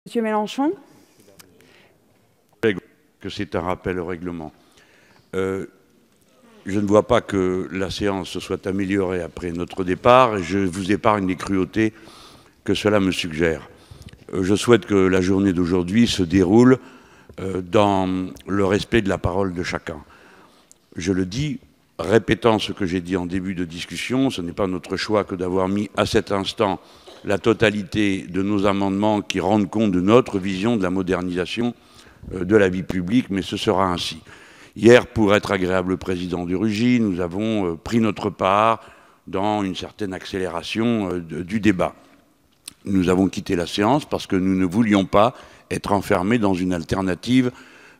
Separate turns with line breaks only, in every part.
Monsieur Mélenchon.
Que c'est un rappel au règlement. Je ne vois pas que la séance se soit améliorée après notre départ et je vous épargne les cruautés que cela me suggère. Je souhaite que la journée d'aujourd'hui se déroule dans le respect de la parole de chacun. Je le dis, répétant ce que j'ai dit en début de discussion, ce n'est pas notre choix que d'avoir mis à cet instant la totalité de nos amendements qui rendent compte de notre vision de la modernisation de la vie publique, mais ce sera ainsi. Hier, pour être agréable au président du RUJI, nous avons pris notre part dans une certaine accélération du débat. Nous avons quitté la séance parce que nous ne voulions pas être enfermés dans une alternative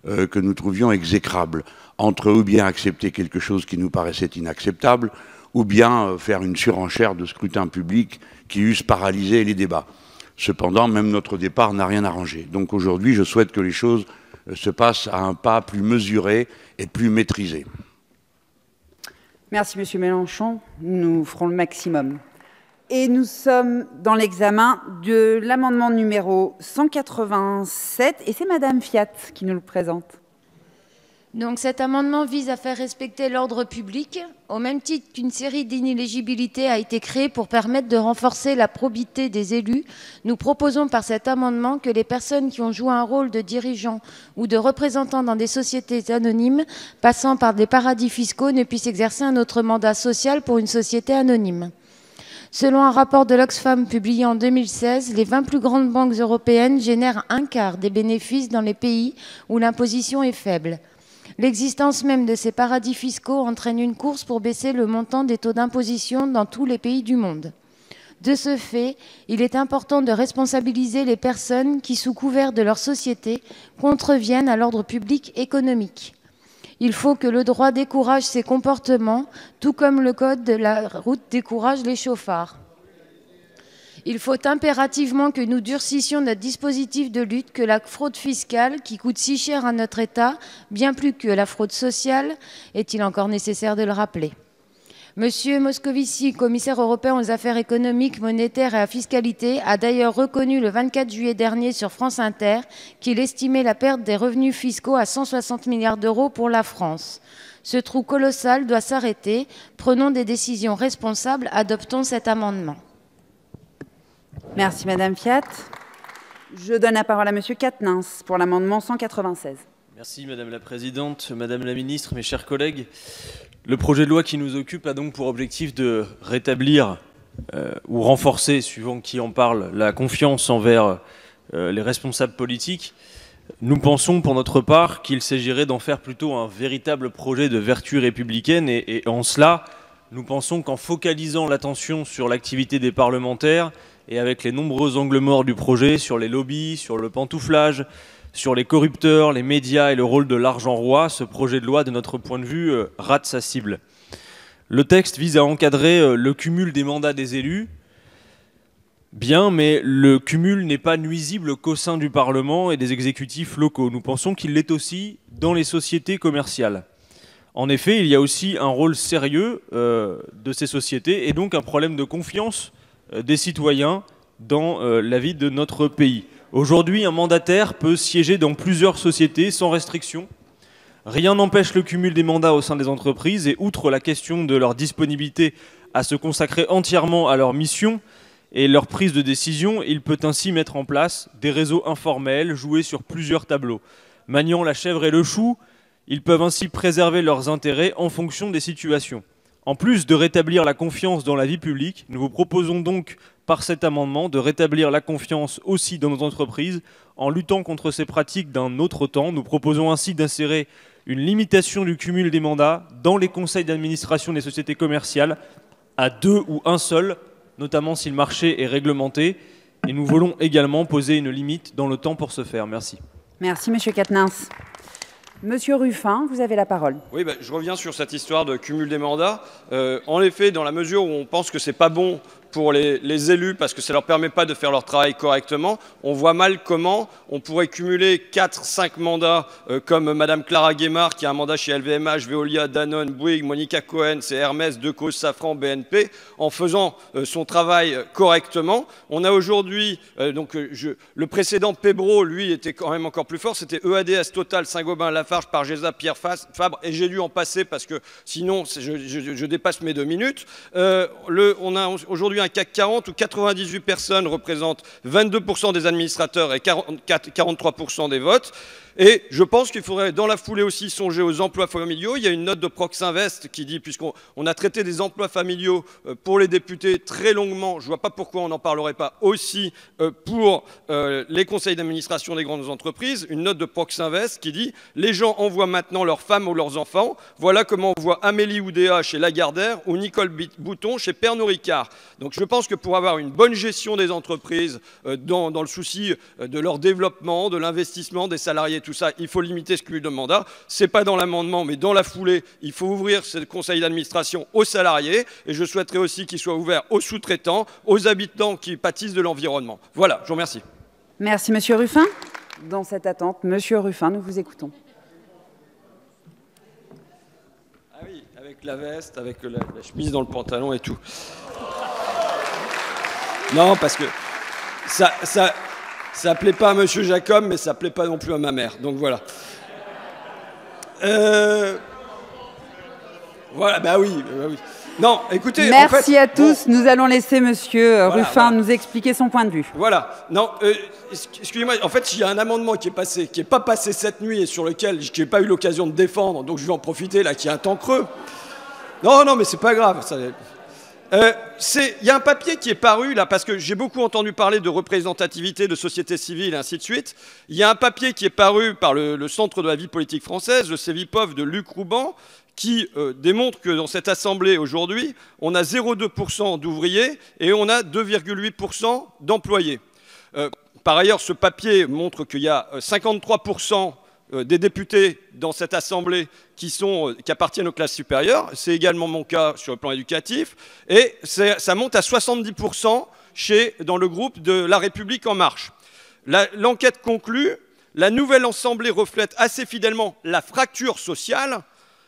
que nous trouvions exécrable, entre ou bien accepter quelque chose qui nous paraissait inacceptable, ou bien faire une surenchère de scrutin public qui eusse paralysé les débats. Cependant, même notre départ n'a rien arrangé. Donc aujourd'hui, je souhaite que les choses se passent à un pas plus mesuré et plus maîtrisé.
Merci, Monsieur Mélenchon. Nous ferons le maximum. Et nous sommes dans l'examen de l'amendement numéro 187. Et c'est Madame Fiat qui nous le présente.
Donc cet amendement vise à faire respecter l'ordre public, au même titre qu'une série d'inéligibilités a été créée pour permettre de renforcer la probité des élus. Nous proposons par cet amendement que les personnes qui ont joué un rôle de dirigeant ou de représentant dans des sociétés anonymes passant par des paradis fiscaux ne puissent exercer un autre mandat social pour une société anonyme. Selon un rapport de l'Oxfam publié en 2016, les 20 plus grandes banques européennes génèrent un quart des bénéfices dans les pays où l'imposition est faible. L'existence même de ces paradis fiscaux entraîne une course pour baisser le montant des taux d'imposition dans tous les pays du monde. De ce fait, il est important de responsabiliser les personnes qui, sous couvert de leur société, contreviennent à l'ordre public économique. Il faut que le droit décourage ces comportements, tout comme le code de la route décourage les chauffards. Il faut impérativement que nous durcissions notre dispositif de lutte, que la fraude fiscale, qui coûte si cher à notre État, bien plus que la fraude sociale, est-il encore nécessaire de le rappeler. Monsieur Moscovici, commissaire européen aux affaires économiques, monétaires et à la fiscalité, a d'ailleurs reconnu le 24 juillet dernier sur France Inter qu'il estimait la perte des revenus fiscaux à 160 milliards d'euros pour la France. Ce trou colossal doit s'arrêter. Prenons des décisions responsables, adoptons cet amendement.
Merci Madame Fiat. Je donne la parole à Monsieur Quatennens pour l'amendement 196.
Merci Madame la Présidente, Madame la Ministre, mes chers collègues. Le projet de loi qui nous occupe a donc pour objectif de rétablir ou renforcer, suivant qui en parle, la confiance envers les responsables politiques. Nous pensons pour notre part qu'il s'agirait d'en faire plutôt un véritable projet de vertu républicaine et en cela, nous pensons qu'en focalisant l'attention sur l'activité des parlementaires et avec les nombreux angles morts du projet, sur les lobbies, sur le pantouflage, sur les corrupteurs, les médias et le rôle de l'argent roi, ce projet de loi, de notre point de vue, rate sa cible. Le texte vise à encadrer le cumul des mandats des élus. Bien, mais le cumul n'est pas nuisible qu'au sein du Parlement et des exécutifs locaux. Nous pensons qu'il l'est aussi dans les sociétés commerciales. En effet, il y a aussi un rôle sérieux de ces sociétés et donc un problème de confiance des citoyens dans la vie de notre pays. Aujourd'hui, un mandataire peut siéger dans plusieurs sociétés sans restriction. Rien n'empêche le cumul des mandats au sein des entreprises et outre la question de leur disponibilité à se consacrer entièrement à leur mission et leur prise de décision, il peut ainsi mettre en place des réseaux informels joués sur plusieurs tableaux. Maniant la chèvre et le chou, ils peuvent ainsi préserver leurs intérêts en fonction des situations. En plus de rétablir la confiance dans la vie publique, nous vous proposons donc par cet amendement de rétablir la confiance aussi dans nos entreprises en luttant contre ces pratiques d'un autre temps. Nous proposons ainsi d'insérer une limitation du cumul des mandats dans les conseils d'administration des sociétés commerciales à 2 ou 1 seul, notamment si le marché est réglementé. Et nous voulons également poser une limite dans le temps pour ce faire. Merci.
Merci Monsieur Quatennens. Monsieur Ruffin, vous avez la parole.
Oui, je reviens sur cette histoire de cumul des mandats. En effet, dans la mesure où on pense que c'est pas bon pour les élus parce que ça ne leur permet pas de faire leur travail correctement. On voit mal comment on pourrait cumuler 4-5 mandats comme Madame Clara Guémard qui a un mandat chez LVMH, Veolia, Danone, Bouygues, Monica Cohen, c'est Hermès, Decaux, Safran, BNP, en faisant son travail correctement. On a aujourd'hui, le précédent Pebro, lui, était quand même encore plus fort, c'était EADS, Total, Saint-Gobain, Lafarge, Pargesa, Pierre Fabre, et j'ai dû en passer parce que sinon je dépasse mes 2 minutes. On a aujourd'hui un CAC 40 où 98 personnes représentent 22% des administrateurs et 43% des votes. Et je pense qu'il faudrait dans la foulée aussi songer aux emplois familiaux. Il y a une note de Proxinvest qui dit, puisqu'on a traité des emplois familiaux pour les députés très longuement, je ne vois pas pourquoi on n'en parlerait pas aussi pour les conseils d'administration des grandes entreprises, une note de Proxinvest qui dit « Les gens envoient maintenant leurs femmes ou leurs enfants. Voilà comment on voit Amélie Oudéa chez Lagardère ou Nicole Bouton chez Pernod Ricard. » Donc je pense que pour avoir une bonne gestion des entreprises, dans le souci de leur développement, de l'investissement des salariés, tout ça, il faut limiter ce cumul de mandat. Ce n'est pas dans l'amendement, mais dans la foulée, il faut ouvrir ce conseil d'administration aux salariés. Et je souhaiterais aussi qu'il soit ouvert aux sous-traitants, aux habitants qui pâtissent de l'environnement. Voilà, je vous remercie.
Merci, Monsieur Ruffin. Dans cette attente, Monsieur Ruffin, nous vous écoutons.
Ah oui, avec la veste, avec la chemise dans le pantalon et tout. Non, parce que ça plaît pas à Monsieur Jacob, mais ça plaît pas non plus à ma mère. Donc voilà. Voilà, bah oui. Non, écoutez.
Merci à tous. Bon, nous allons laisser Monsieur Ruffin nous expliquer son point de vue.
Voilà. Non, excusez-moi. En fait, il y a un amendement qui est pas passé cette nuit et sur lequel je n'ai pas eu l'occasion de défendre. Donc je vais en profiter là, qu'il y a un temps creux. Non, mais c'est pas grave. Il y a un papier qui est paru là, parce que j'ai beaucoup entendu parler de représentativité, de société civile et ainsi de suite. Il y a un papier qui est paru par le Centre de la vie politique française, le CEVIPOF de Luc Rouban, qui démontre que dans cette assemblée aujourd'hui, on a 0,2% d'ouvriers et on a 2,8% d'employés. Par ailleurs, ce papier montre qu'il y a 53% des députés dans cette assemblée qui appartiennent aux classes supérieures. C'est également mon cas sur le plan éducatif. Et ça monte à 70% dans le groupe de La République En Marche. L'enquête conclut, la nouvelle assemblée reflète assez fidèlement la fracture sociale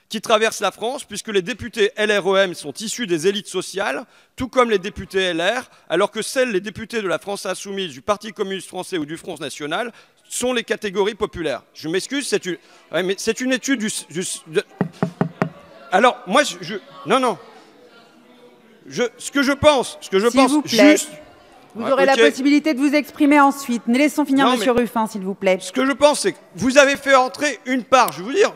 qui traverse la France, puisque les députés LREM sont issus des élites sociales, tout comme les députés LR, alors que les députés de la France Insoumise, du Parti communiste français ou du Front National sont les catégories populaires. Je m'excuse, c'est une étude Alors, moi, non. Ce que je pense, juste...
Vous aurez la possibilité de vous exprimer ensuite. Laissons finir Monsieur Ruffin, s'il vous plaît.
Ce que je pense, c'est que vous avez fait entrer une part, je vais vous dire,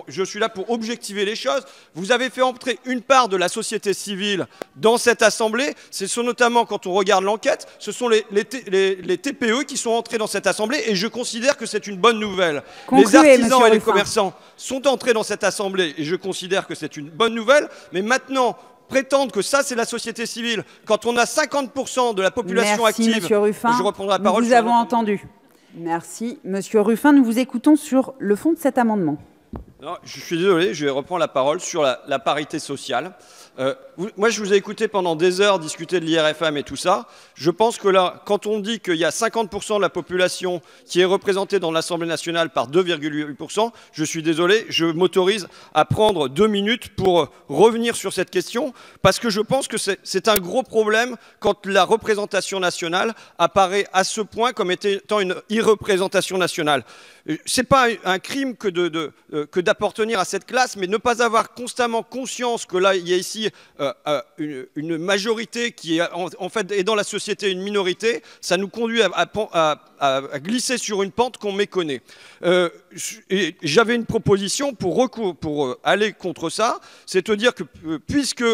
je suis là pour objectiver les choses, vous avez fait entrer une part de la société civile dans cette assemblée. C'est notamment, quand on regarde l'enquête, ce sont les TPE qui sont entrés dans cette assemblée et je considère que c'est une bonne nouvelle. Les artisans et les commerçants sont entrés dans cette assemblée et je considère que c'est une bonne nouvelle. Mais maintenant... prétendre que ça, c'est la société civile, quand on a 50% de la population active...
Merci, Monsieur Ruffin.
Je reprendrai la parole.
Nous vous avons entendu. Merci. Monsieur Ruffin, nous vous écoutons sur le fond de cet amendement.
Non, je suis désolé, je vais reprendre la parole sur la parité sociale. Moi, je vous ai écouté pendant des heures discuter de l'IRFM et tout ça. Je pense que là, quand on dit qu'il y a 50% de la population qui est représentée dans l'Assemblée nationale par 2,8%, je suis désolé, je m'autorise à prendre 2 minutes pour revenir sur cette question, parce que je pense que c'est un gros problème quand la représentation nationale apparaît à ce point comme étant une irreprésentation nationale. C'est pas un crime que d'appartenir à cette classe, mais ne pas avoir constamment conscience que là, il y a ici une majorité qui est en fait est dans la société une minorité, ça nous conduit à glisser sur une pente qu'on méconnaît. J'avais une proposition pour aller contre ça, c'est de dire que puisque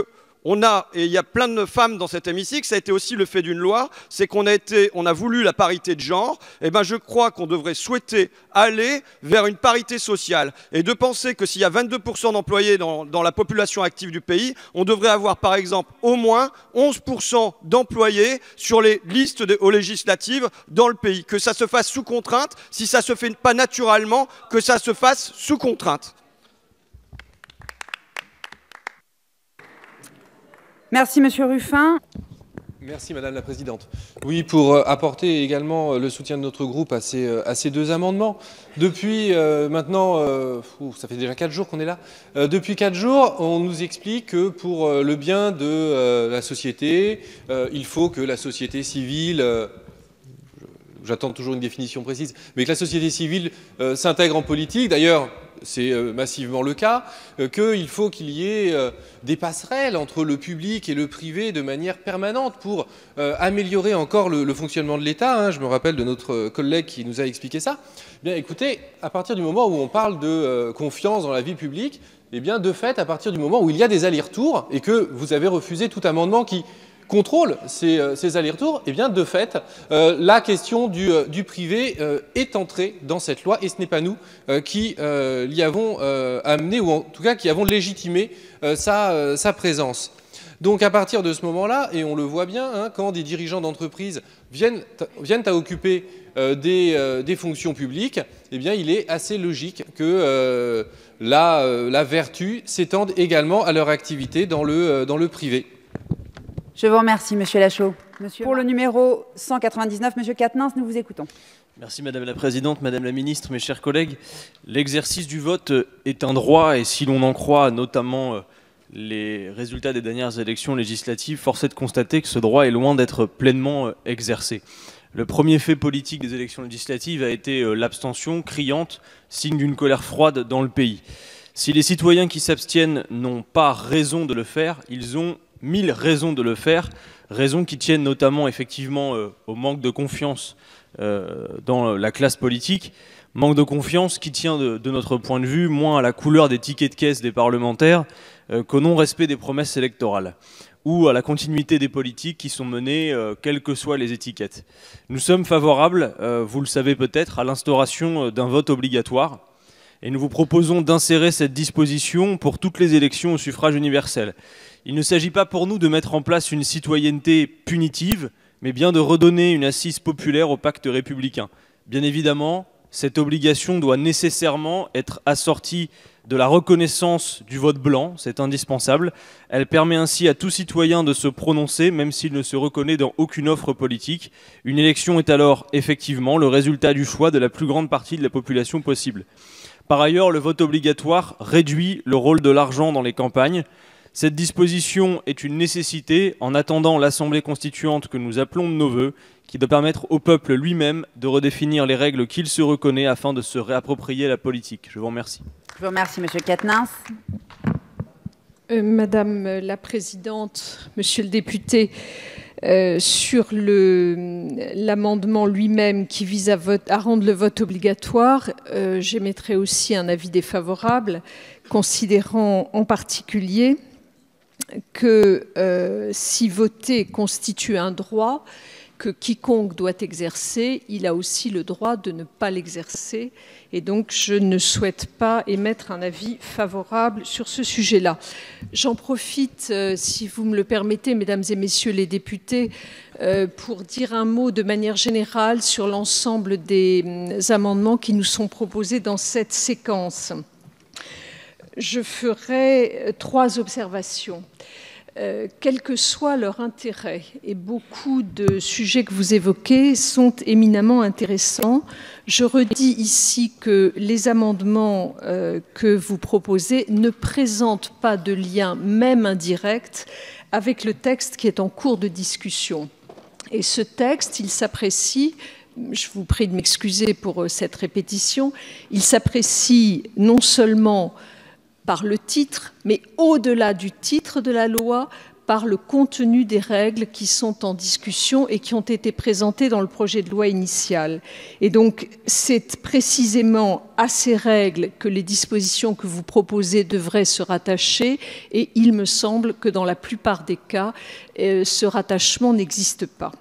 et il y a plein de femmes dans cet hémicycle, ça a été aussi le fait d'une loi, c'est qu'on a voulu la parité de genre, et ben je crois qu'on devrait souhaiter aller vers une parité sociale, et de penser que s'il y a 22% d'employés dans la population active du pays, on devrait avoir par exemple au moins 11% d'employés sur les listes aux législatives dans le pays, que ça se fasse sous contrainte, si ça se fait pas naturellement, que ça se fasse sous contrainte.
Merci, Monsieur Ruffin.
Merci Madame la Présidente. Oui, pour apporter également le soutien de notre groupe à ces deux amendements. Depuis maintenant, ça fait déjà 4 jours qu'on est là. Depuis 4 jours, on nous explique que pour le bien de la société, il faut que la société civile... J'attends toujours une définition précise, mais que la société civile s'intègre en politique. D'ailleurs, c'est massivement le cas, qu'il faut qu'il y ait des passerelles entre le public et le privé de manière permanente pour améliorer encore le fonctionnement de l'État. Je me rappelle de notre collègue qui nous a expliqué ça. Bien, écoutez, à partir du moment où on parle de confiance dans la vie publique, eh bien, de fait, à partir du moment où il y a des allers-retours et que vous avez refusé tout amendement qui contrôle ces allers-retours, et bien de fait, la question du privé est entrée dans cette loi, et ce n'est pas nous qui l'y avons amené, ou en tout cas qui avons légitimé sa présence. Donc à partir de ce moment-là, et on le voit bien, quand des dirigeants d'entreprise viennent à occuper des fonctions publiques, eh bien il est assez logique que la vertu s'étende également à leur activité dans le privé.
Je vous remercie, Monsieur Lachaud. Pour le numéro 199, Monsieur Quatennens, nous vous écoutons.
Merci Madame la Présidente, Madame la Ministre, mes chers collègues. L'exercice du vote est un droit et si l'on en croit notamment les résultats des dernières élections législatives, force est de constater que ce droit est loin d'être pleinement exercé. Le premier fait politique des élections législatives a été l'abstention criante, signe d'une colère froide dans le pays. Si les citoyens qui s'abstiennent n'ont pas raison de le faire, ils ont 1000 raisons de le faire, raisons qui tiennent notamment effectivement au manque de confiance dans la classe politique, manque de confiance qui tient de notre point de vue moins à la couleur des tickets de caisse des parlementaires qu'au non-respect des promesses électorales ou à la continuité des politiques qui sont menées, quelles que soient les étiquettes. Nous sommes favorables, vous le savez peut-être, à l'instauration d'un vote obligatoire et nous vous proposons d'insérer cette disposition pour toutes les élections au suffrage universel. Il ne s'agit pas pour nous de mettre en place une citoyenneté punitive, mais bien de redonner une assise populaire au pacte républicain. Bien évidemment, cette obligation doit nécessairement être assortie de la reconnaissance du vote blanc, c'est indispensable. Elle permet ainsi à tout citoyen de se prononcer, même s'il ne se reconnaît dans aucune offre politique. Une élection est alors effectivement le résultat du choix de la plus grande partie de la population possible. Par ailleurs, le vote obligatoire réduit le rôle de l'argent dans les campagnes. Cette disposition est une nécessité en attendant l'Assemblée constituante que nous appelons de nos vœux, qui doit permettre au peuple lui-même de redéfinir les règles qu'il se reconnaît afin de se réapproprier la politique. Je vous remercie.
Je vous remercie, Monsieur Quatennens.
Madame la Présidente, Monsieur le député, sur l'amendement lui-même qui vise à rendre le vote obligatoire, j'émettrai aussi un avis défavorable, considérant en particulier que si voter constitue un droit que quiconque doit exercer, il a aussi le droit de ne pas l'exercer. Et donc, je ne souhaite pas émettre un avis favorable sur ce sujet-là. J'en profite, si vous me le permettez, mesdames et messieurs les députés, pour dire un mot de manière générale sur l'ensemble des amendements qui nous sont proposés dans cette séquence. Je ferai 3 observations. Quel que soit leur intérêt, et beaucoup de sujets que vous évoquez sont éminemment intéressants, je redis ici que les amendements que vous proposez ne présentent pas de lien, même indirect, avec le texte qui est en cours de discussion. Et ce texte, il s'apprécie, je vous prie de m'excuser pour cette répétition, il s'apprécie non seulement par le titre, mais au-delà du titre de la loi, par le contenu des règles qui sont en discussion et qui ont été présentées dans le projet de loi initial. Et donc, c'est précisément à ces règles que les dispositions que vous proposez devraient se rattacher, et il me semble que dans la plupart des cas, ce rattachement n'existe pas.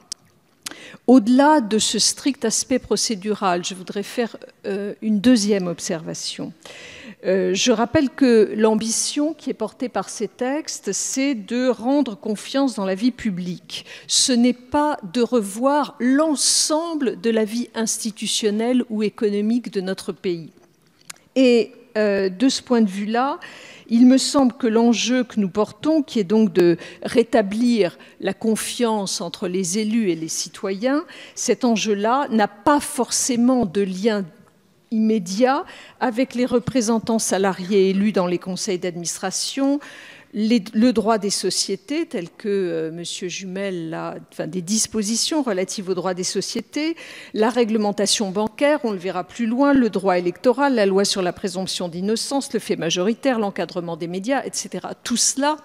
Au-delà de ce strict aspect procédural, je voudrais faire une deuxième observation. Je rappelle que l'ambition qui est portée par ces textes, c'est de rendre confiance dans la vie publique. Ce n'est pas de revoir l'ensemble de la vie institutionnelle ou économique de notre pays. Et de ce point de vue-là, il me semble que l'enjeu que nous portons, qui est donc de rétablir la confiance entre les élus et les citoyens, cet enjeu-là n'a pas forcément de lien immédiat avec les représentants salariés élus dans les conseils d'administration, le droit des sociétés, tel que M. Jumel des dispositions relatives au droit des sociétés, la réglementation bancaire, on le verra plus loin, le droit électoral, la loi sur la présomption d'innocence, le fait majoritaire, l'encadrement des médias, etc. Tout cela,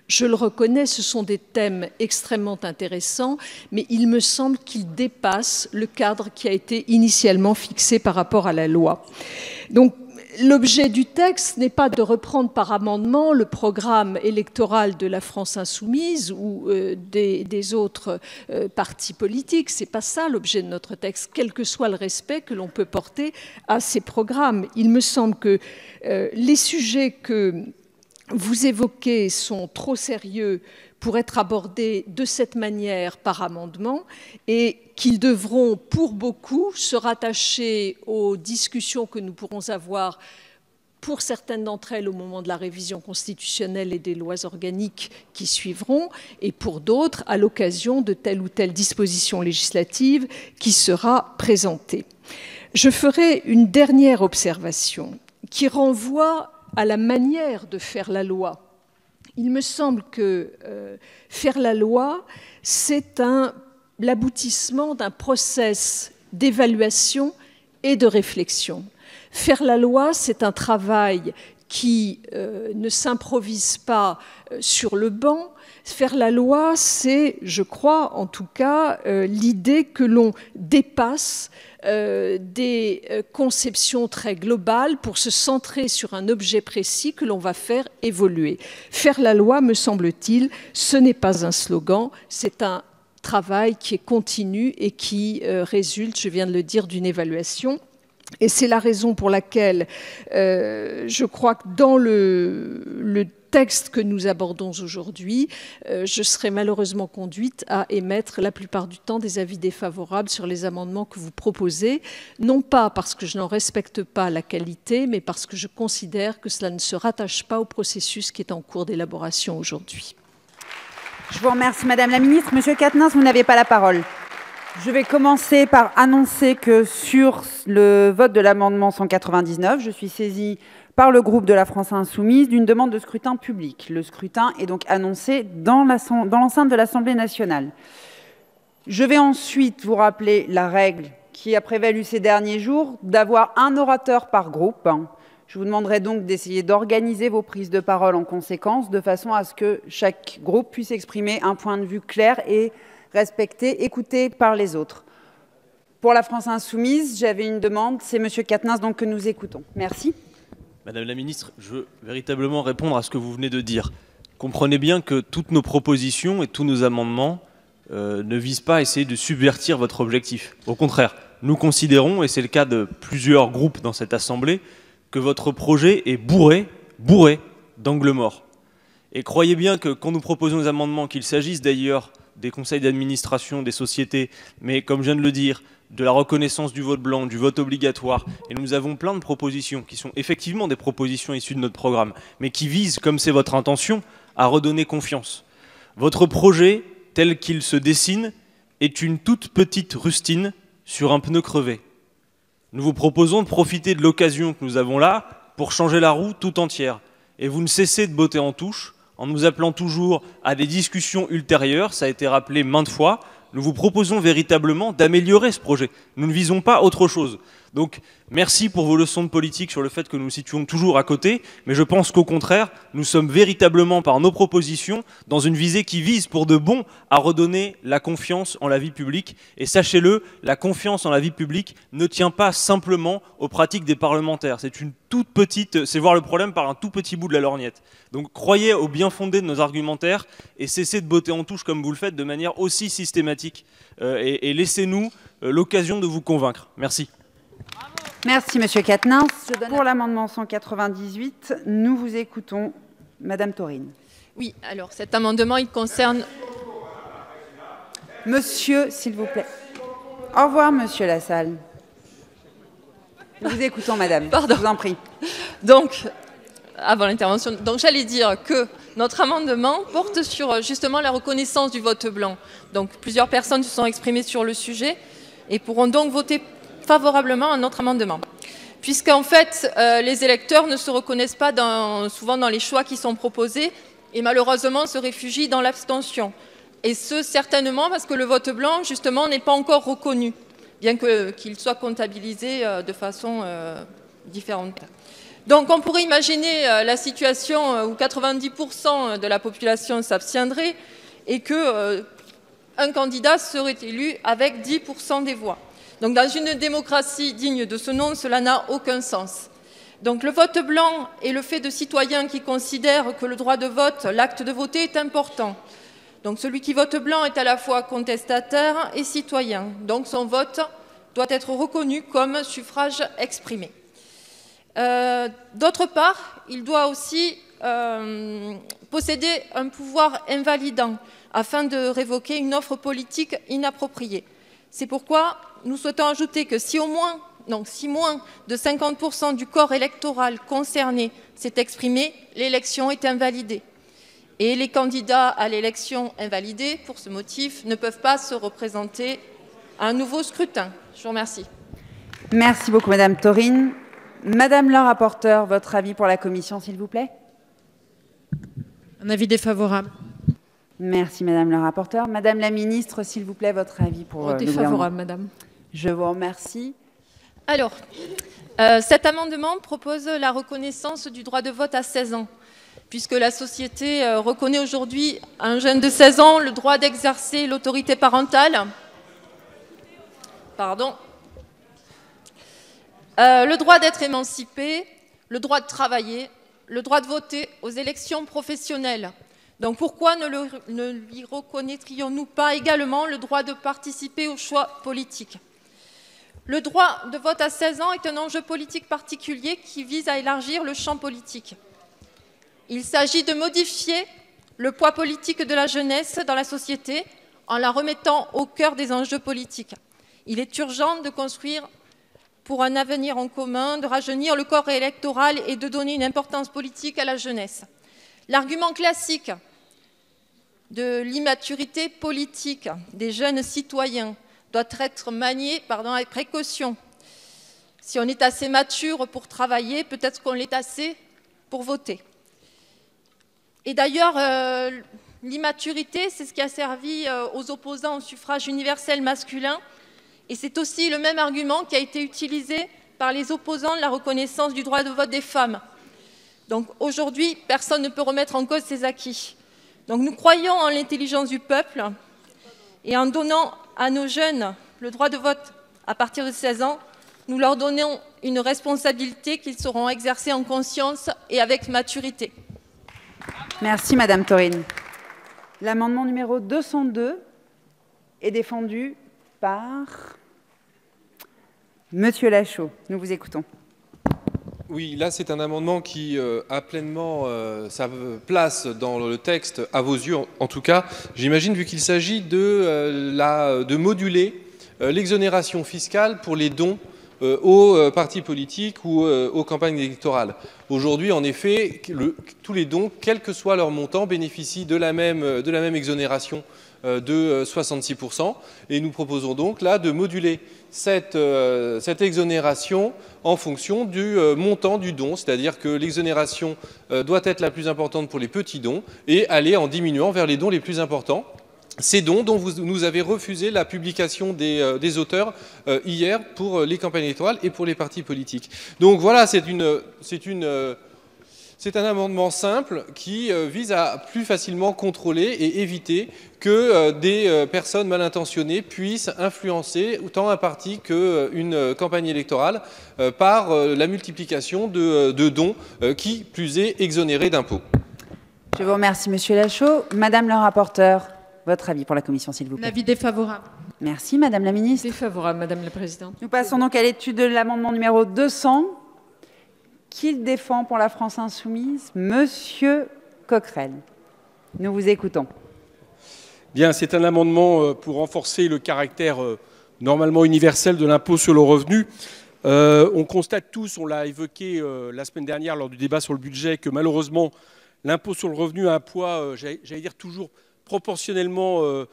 je le reconnais, ce sont des thèmes extrêmement intéressants, mais il me semble qu'ils dépassent le cadre qui a été initialement fixé par rapport à la loi. Donc, l'objet du texte n'est pas de reprendre par amendement le programme électoral de la France insoumise ou des autres partis politiques. Ce n'est pas ça l'objet de notre texte, quel que soit le respect que l'on peut porter à ces programmes. Il me semble que les sujets que vous évoquez sont trop sérieux pour être abordés de cette manière par amendement et qu'ils devront, pour beaucoup, se rattacher aux discussions que nous pourrons avoir, pour certaines d'entre elles, au moment de la révision constitutionnelle et des lois organiques qui suivront, et pour d'autres, à l'occasion de telle ou telle disposition législative qui sera présentée. Je ferai une dernière observation qui renvoie à la manière de faire la loi. Il me semble que faire la loi, c'est l'aboutissement d'un process d'évaluation et de réflexion. Faire la loi, c'est un travail qui ne s'improvise pas sur le banc. Faire la loi, c'est, je crois en tout cas, l'idée que l'on dépasse des conceptions très globales pour se centrer sur un objet précis que l'on va faire évoluer. Faire la loi, me semble-t-il, ce n'est pas un slogan, c'est un travail qui est continu et qui résulte, je viens de le dire, d'une évaluation. Et c'est la raison pour laquelle je crois que dans le texte que nous abordons aujourd'hui, je serai malheureusement conduite à émettre la plupart du temps des avis défavorables sur les amendements que vous proposez, non pas parce que je n'en respecte pas la qualité, mais parce que je considère que cela ne se rattache pas au processus qui est en cours d'élaboration aujourd'hui.
Je vous remercie, Madame la Ministre. Monsieur Quatennens, vous n'avez pas la parole. Je vais commencer par annoncer que sur le vote de l'amendement 199, je suis saisie par le groupe de la France Insoumise d'une demande de scrutin public. Le scrutin est donc annoncé dans l'enceinte de l'Assemblée nationale. Je vais ensuite vous rappeler la règle qui a prévalu ces derniers jours d'avoir un orateur par groupe. Je vous demanderai donc d'essayer d'organiser vos prises de parole en conséquence, de façon à ce que chaque groupe puisse exprimer un point de vue clair et respecté, écouté par les autres. Pour la France Insoumise, j'avais une demande, c'est M. Quatennens donc que nous écoutons. Merci.
Madame la Ministre, je veux véritablement répondre à ce que vous venez de dire. Comprenez bien que toutes nos propositions et tous nos amendements ne visent pas à essayer de subvertir votre objectif. Au contraire, nous considérons, et c'est le cas de plusieurs groupes dans cette Assemblée, que votre projet est bourré d'angles morts. Et croyez bien que quand nous proposons des amendements, qu'il s'agisse d'ailleurs des conseils d'administration, des sociétés, mais comme je viens de le dire, de la reconnaissance du vote blanc, du vote obligatoire, et nous avons plein de propositions qui sont effectivement des propositions issues de notre programme, mais qui visent, comme c'est votre intention, à redonner confiance. Votre projet, tel qu'il se dessine, est une toute petite rustine sur un pneu crevé. Nous vous proposons de profiter de l'occasion que nous avons là pour changer la roue tout entière. Et vous ne cessez de botter en touche en nous appelant toujours à des discussions ultérieures, ça a été rappelé maintes fois. Nous vous proposons véritablement d'améliorer ce projet. Nous ne visons pas autre chose. Donc, merci pour vos leçons de politique sur le fait que nous nous situons toujours à côté, mais je pense qu'au contraire, nous sommes véritablement, par nos propositions, dans une visée qui vise pour de bon à redonner la confiance en la vie publique. Et sachez-le, la confiance en la vie publique ne tient pas simplement aux pratiques des parlementaires. C'est une toute petite, c'est voir le problème par un tout petit bout de la lorgnette. Donc, croyez au bien fondé de nos argumentaires et cessez de botter en touche comme vous le faites de manière aussi systématique. Et laissez-nous l'occasion de vous convaincre. Merci.
Merci, Monsieur Quatennens. Pour l'amendement 198, nous vous écoutons, Madame Taurine.
Oui, alors cet amendement, il concerne...
Monsieur, s'il vous plaît. Au revoir, Monsieur Lassalle. Nous vous écoutons, madame.
Pardon.
Je vous en prie.
Donc, avant l'intervention, donc j'allais dire que notre amendement porte sur justement la reconnaissance du vote blanc. Donc, plusieurs personnes se sont exprimées sur le sujet et pourront donc voter favorablement à notre amendement. Puisqu'en fait, les électeurs ne se reconnaissent pas souvent dans les choix qui sont proposés et malheureusement se réfugient dans l'abstention. Et ce, certainement parce que le vote blanc, justement, n'est pas encore reconnu, bien qu'il soit comptabilisé de façon différente. Donc on pourrait imaginer la situation où 90% de la population s'abstiendrait et qu'un candidat serait élu avec 10% des voix. Donc dans une démocratie digne de ce nom, cela n'a aucun sens. Donc le vote blanc est le fait de citoyens qui considèrent que le droit de vote, l'acte de voter est important. Donc celui qui vote blanc est à la fois contestataire et citoyen. Donc son vote doit être reconnu comme suffrage exprimé. D'autre part, il doit aussi posséder un pouvoir invalidant afin de révoquer une offre politique inappropriée. C'est pourquoi nous souhaitons ajouter que si moins de 50% du corps électoral concerné s'est exprimé, l'élection est invalidée. Et les candidats à l'élection invalidés, pour ce motif, ne peuvent pas se représenter à un nouveau scrutin. Je vous remercie.
Merci beaucoup, madame Thorine. Madame la rapporteure, votre avis pour la commission, s'il vous plaît?
Un avis défavorable.
Merci, madame la rapporteure. Madame la ministre, s'il vous plaît, votre avis pour le gouvernement.
Défavorable, madame.
Je vous remercie.
Alors, cet amendement propose la reconnaissance du droit de vote à 16 ans, puisque la société reconnaît aujourd'hui à un jeune de 16 ans le droit d'exercer l'autorité parentale. Pardon. Le droit d'être émancipé, le droit de travailler, le droit de voter aux élections professionnelles. Donc pourquoi ne lui reconnaîtrions-nous pas également le droit de participer aux choix politiques? Le droit de vote à 16 ans est un enjeu politique particulier qui vise à élargir le champ politique. Il s'agit de modifier le poids politique de la jeunesse dans la société en la remettant au cœur des enjeux politiques. Il est urgent de construire pour un avenir en commun, de rajeunir le corps électoral et de donner une importance politique à la jeunesse. L'argument classique de l'immaturité politique des jeunes citoyens doit être manié avec précaution. Si on est assez mature pour travailler, peut-être qu'on l'est assez pour voter. Et d'ailleurs, l'immaturité, c'est ce qui a servi aux opposants au suffrage universel masculin. Et c'est aussi le même argument qui a été utilisé par les opposants de la reconnaissance du droit de vote des femmes. Donc aujourd'hui, personne ne peut remettre en cause ces acquis. Donc nous croyons en l'intelligence du peuple et en donnant à nos jeunes le droit de vote à partir de 16 ans, nous leur donnons une responsabilité qu'ils sauront exercer en conscience et avec maturité.
Merci, madame Thorine. L'amendement numéro 202 est défendu par monsieur Lachaud. Nous vous écoutons.
Oui, là c'est un amendement qui a pleinement sa place dans le texte, à vos yeux en tout cas. J'imagine, vu qu'il s'agit de moduler l'exonération fiscale pour les dons aux partis politiques ou aux campagnes électorales. Aujourd'hui, en effet, tous les dons, quel que soit leur montant, bénéficient de la même exonération de 66%. Et nous proposons donc là de moduler cette exonération en fonction du montant du don, c'est-à-dire que l'exonération doit être la plus importante pour les petits dons et aller en diminuant vers les dons les plus importants. Ces dons dont vous nous avez refusé la publication des auteurs hier pour les campagnes électorales et pour les partis politiques. Donc voilà, c'est un amendement simple qui vise à plus facilement contrôler et éviter que des personnes mal intentionnées puissent influencer autant un parti qu'une campagne électorale par la multiplication de dons qui plus est exonérés d'impôts.
Je vous remercie, monsieur Lachaud. Madame la rapporteure, votre avis pour la commission, s'il vous plaît.
Un avis défavorable.
Merci, madame la ministre.
Défavorable, madame la présidente.
Nous passons donc à l'étude de l'amendement numéro 200. Qui le défend pour la France insoumise? Monsieur Coquerel. Nous vous écoutons.
Bien, c'est un amendement pour renforcer le caractère normalement universel de l'impôt sur le revenu On constate tous, on l'a évoqué la semaine dernière lors du débat sur le budget, que malheureusement, l'impôt sur le revenu a un poids, j'allais dire toujours proportionnellement,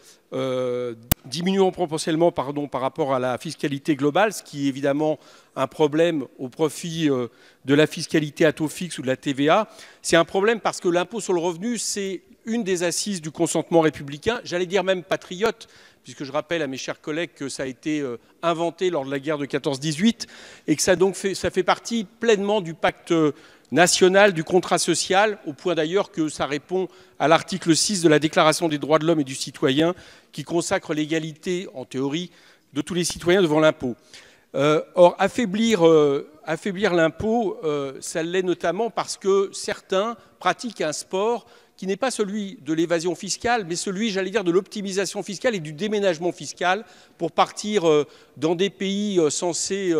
diminuant proportionnellement par rapport à la fiscalité globale, ce qui est évidemment un problème au profit de la fiscalité à taux fixe ou de la TVA. C'est un problème parce que l'impôt sur le revenu, c'est une des assises du consentement républicain, j'allais dire même patriote, puisque je rappelle à mes chers collègues que ça a été inventé lors de la guerre de 14-18 et que ça fait partie pleinement du pacte national, du contrat social, au point d'ailleurs que ça répond à l'article 6 de la Déclaration des droits de l'homme et du citoyen qui consacre l'égalité, en théorie, de tous les citoyens devant l'impôt. Or, affaiblir l'impôt, ça l'est notamment parce que certains pratiquent un sport qui n'est pas celui de l'évasion fiscale, mais celui, j'allais dire, de l'optimisation fiscale et du déménagement fiscal pour partir dans des pays censés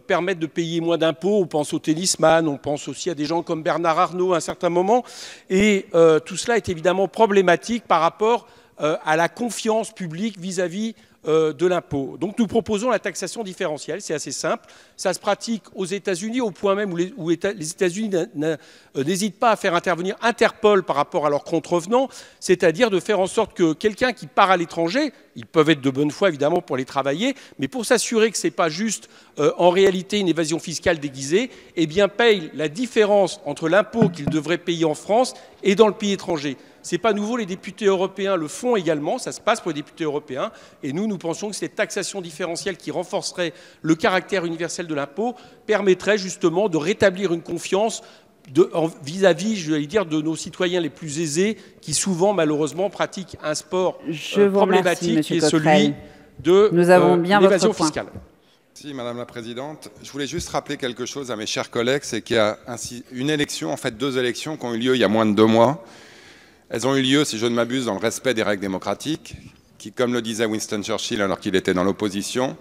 permettre de payer moins d'impôts. On pense aux tennisman, on pense aussi à des gens comme Bernard Arnault à un certain moment. Et tout cela est évidemment problématique par rapport à la confiance publique vis-à-vis de l'impôt. Donc nous proposons la taxation différentielle, c'est assez simple. Ça se pratique aux États-Unis au point même où les États-Unis n'hésitent pas à faire intervenir Interpol par rapport à leurs contrevenants, c'est-à-dire de faire en sorte que quelqu'un qui part à l'étranger, ils peuvent être de bonne foi évidemment pour aller travailler, mais pour s'assurer que ce n'est pas juste en réalité une évasion fiscale déguisée, eh bien paye la différence entre l'impôt qu'il devrait payer en France et dans le pays étranger. Ce n'est pas nouveau, les députés européens le font également, ça se passe pour les députés européens, et nous pensons que cette taxation différentielle qui renforcerait le caractère universel de l'impôt permettrait justement de rétablir une confiance vis-à-vis, je vais dire, de nos citoyens les plus aisés, qui souvent, malheureusement, pratiquent un sport problématique qui est celui de l'évasion fiscale.
Merci Madame la Présidente. Je voulais juste rappeler quelque chose à mes chers collègues, c'est qu'il y a ainsi une élection, en fait 2 élections qui ont eu lieu il y a moins de 2 mois. Elles ont eu lieu, si je ne m'abuse, dans le respect des règles démocratiques, qui, comme le disait Winston Churchill alors qu'il était dans l'opposition,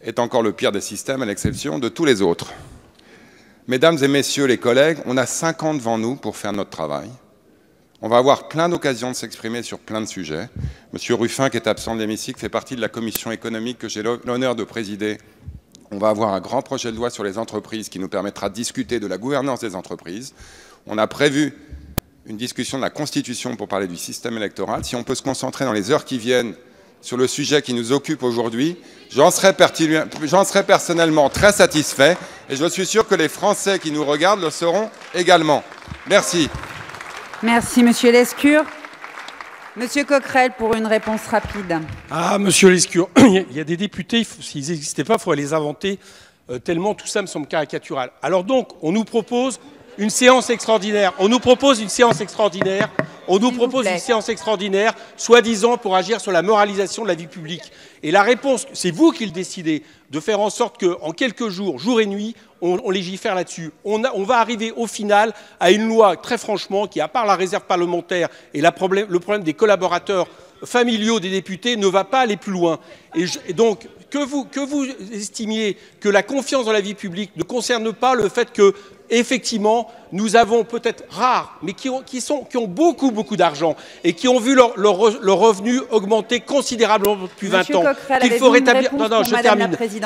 est encore le pire des systèmes, à l'exception de tous les autres. Mesdames et messieurs les collègues, on a 5 ans devant nous pour faire notre travail. On va avoir plein d'occasions de s'exprimer sur plein de sujets. Monsieur Ruffin, qui est absent de l'hémicycle, fait partie de la commission économique que j'ai l'honneur de présider. On va avoir un grand projet de loi sur les entreprises qui nous permettra de discuter de la gouvernance des entreprises. On a prévu une discussion de la Constitution pour parler du système électoral. Si on peut se concentrer dans les heures qui viennent sur le sujet qui nous occupe aujourd'hui, j'en serai personnellement très satisfait et je suis sûr que les Français qui nous regardent le seront également. Merci.
Merci, Monsieur Lescure. Monsieur Coquerel, pour une réponse rapide.
Ah, Monsieur Lescure, il y a des députés, s'ils n'existaient pas, il faut les inventer, tellement tout ça me semble caricatural. Alors donc, on nous propose une séance extraordinaire. On nous propose une séance extraordinaire. On nous propose une séance extraordinaire, soi-disant pour agir sur la moralisation de la vie publique. Et la réponse, c'est vous qui le décidez, de faire en sorte qu'en quelques jours, jour et nuit, on légifère là-dessus. On va arriver au final à une loi, très franchement, qui, à part la réserve parlementaire et le problème des collaborateurs familiaux des députés, ne va pas aller plus loin. Et donc, que vous estimiez que la confiance dans la vie publique ne concerne pas le fait que, effectivement, nous avons peut-être rares, mais qui ont beaucoup d'argent et qui ont vu leur revenu augmenter considérablement depuis 20 ans. Qu'il faut rétablir,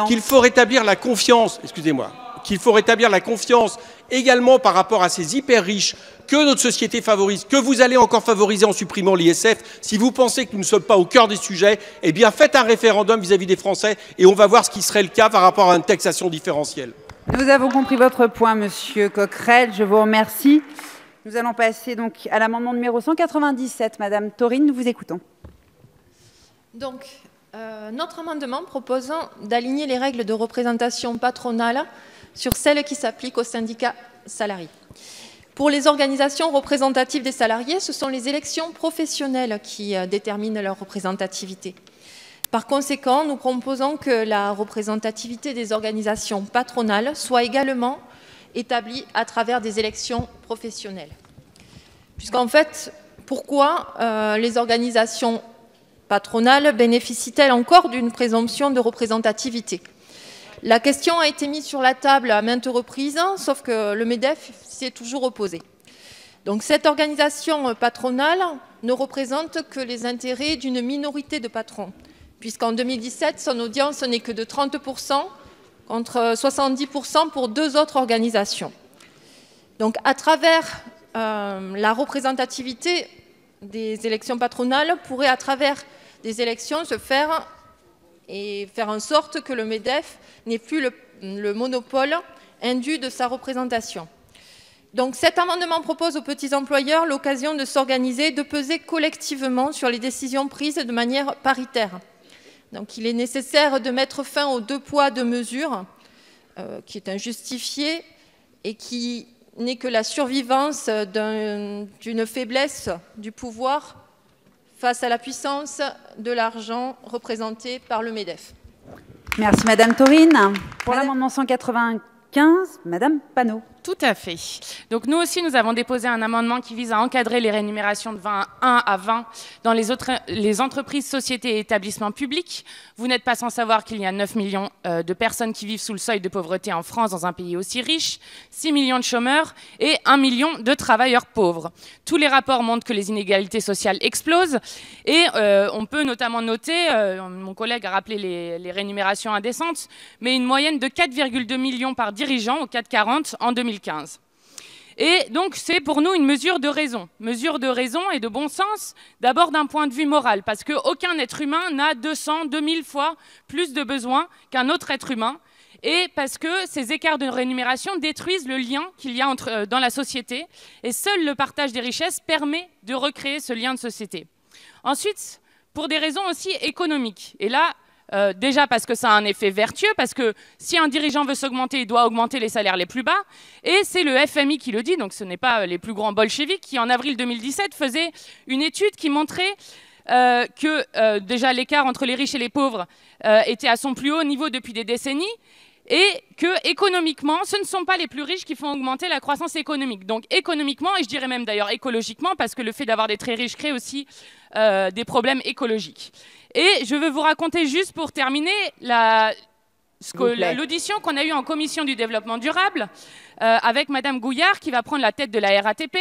qu'il faut rétablir la confiance, excusez-moi, qu'il faut rétablir la confiance également par rapport à ces hyper riches que notre société favorise, que vous allez encore favoriser en supprimant l'ISF. Si vous pensez que nous ne sommes pas au cœur des sujets, eh bien faites un référendum vis-à-vis des Français et on va voir ce qui serait le cas par rapport à une taxation différentielle.
Nous avons compris votre point, Monsieur Coquerel. Je vous remercie. Nous allons passer donc à l'amendement numéro 197. Madame Taurine, nous vous écoutons.
Donc, notre amendement proposant d'aligner les règles de représentation patronale sur celles qui s'appliquent aux syndicats salariés. Pour les organisations représentatives des salariés, ce sont les élections professionnelles qui déterminent leur représentativité. Par conséquent, nous proposons que la représentativité des organisations patronales soit également établie à travers des élections professionnelles. Puisqu'en fait, pourquoi les organisations patronales bénéficient-elles encore d'une présomption de représentativité? La question a été mise sur la table à maintes reprises, sauf que le MEDEF s'y est toujours opposé. Donc cette organisation patronale ne représente que les intérêts d'une minorité de patrons, puisqu'en 2017, son audience n'est que de 30%, contre 70% pour 2 autres organisations. Donc à travers la représentativité des élections patronales, pourrait à travers des élections se faire et faire en sorte que le MEDEF n'ait plus le monopole indu de sa représentation. Donc cet amendement propose aux petits employeurs l'occasion de s'organiser, de peser collectivement sur les décisions prises de manière paritaire. Donc il est nécessaire de mettre fin aux 2 poids 2 mesures, qui est injustifié et qui n'est que la survivance d'une faiblesse du pouvoir face à la puissance de l'argent représenté par le MEDEF.
Merci Madame Taurine. Pour l'amendement 195, Madame Panot.
Tout à fait. Donc nous aussi, nous avons déposé un amendement qui vise à encadrer les rémunérations de 1 à 20 dans les entreprises, sociétés et établissements publics. Vous n'êtes pas sans savoir qu'il y a 9 millions de personnes qui vivent sous le seuil de pauvreté en France, dans un pays aussi riche, 6 millions de chômeurs et 1 million de travailleurs pauvres. Tous les rapports montrent que les inégalités sociales explosent et on peut notamment noter, mon collègue a rappelé les rémunérations indécentes, mais une moyenne de 4,2 millions par dirigeant au CAC 40 en 2015. Et donc c'est pour nous une mesure de raison et de bon sens, d'abord d'un point de vue moral, parce qu'aucun être humain n'a 200, 2000 fois plus de besoins qu'un autre être humain, et parce que ces écarts de rémunération détruisent le lien qu'il y a dans la société, et seul le partage des richesses permet de recréer ce lien de société. Ensuite, pour des raisons aussi économiques, et là, déjà parce que ça a un effet vertueux, parce que si un dirigeant veut s'augmenter, il doit augmenter les salaires les plus bas. Et c'est le FMI qui le dit, donc ce n'est pas les plus grands bolcheviks, qui en avril 2017 faisait une étude qui montrait que déjà l'écart entre les riches et les pauvres était à son plus haut niveau depuis des décennies. Et que économiquement, ce ne sont pas les plus riches qui font augmenter la croissance économique. Donc économiquement, et je dirais même d'ailleurs écologiquement, parce que le fait d'avoir des très riches crée aussi des problèmes écologiques. Et je veux vous raconter juste pour terminer l'audition qu'on a eue en commission du développement durable avec Madame Gouillard, qui va prendre la tête de la RATP,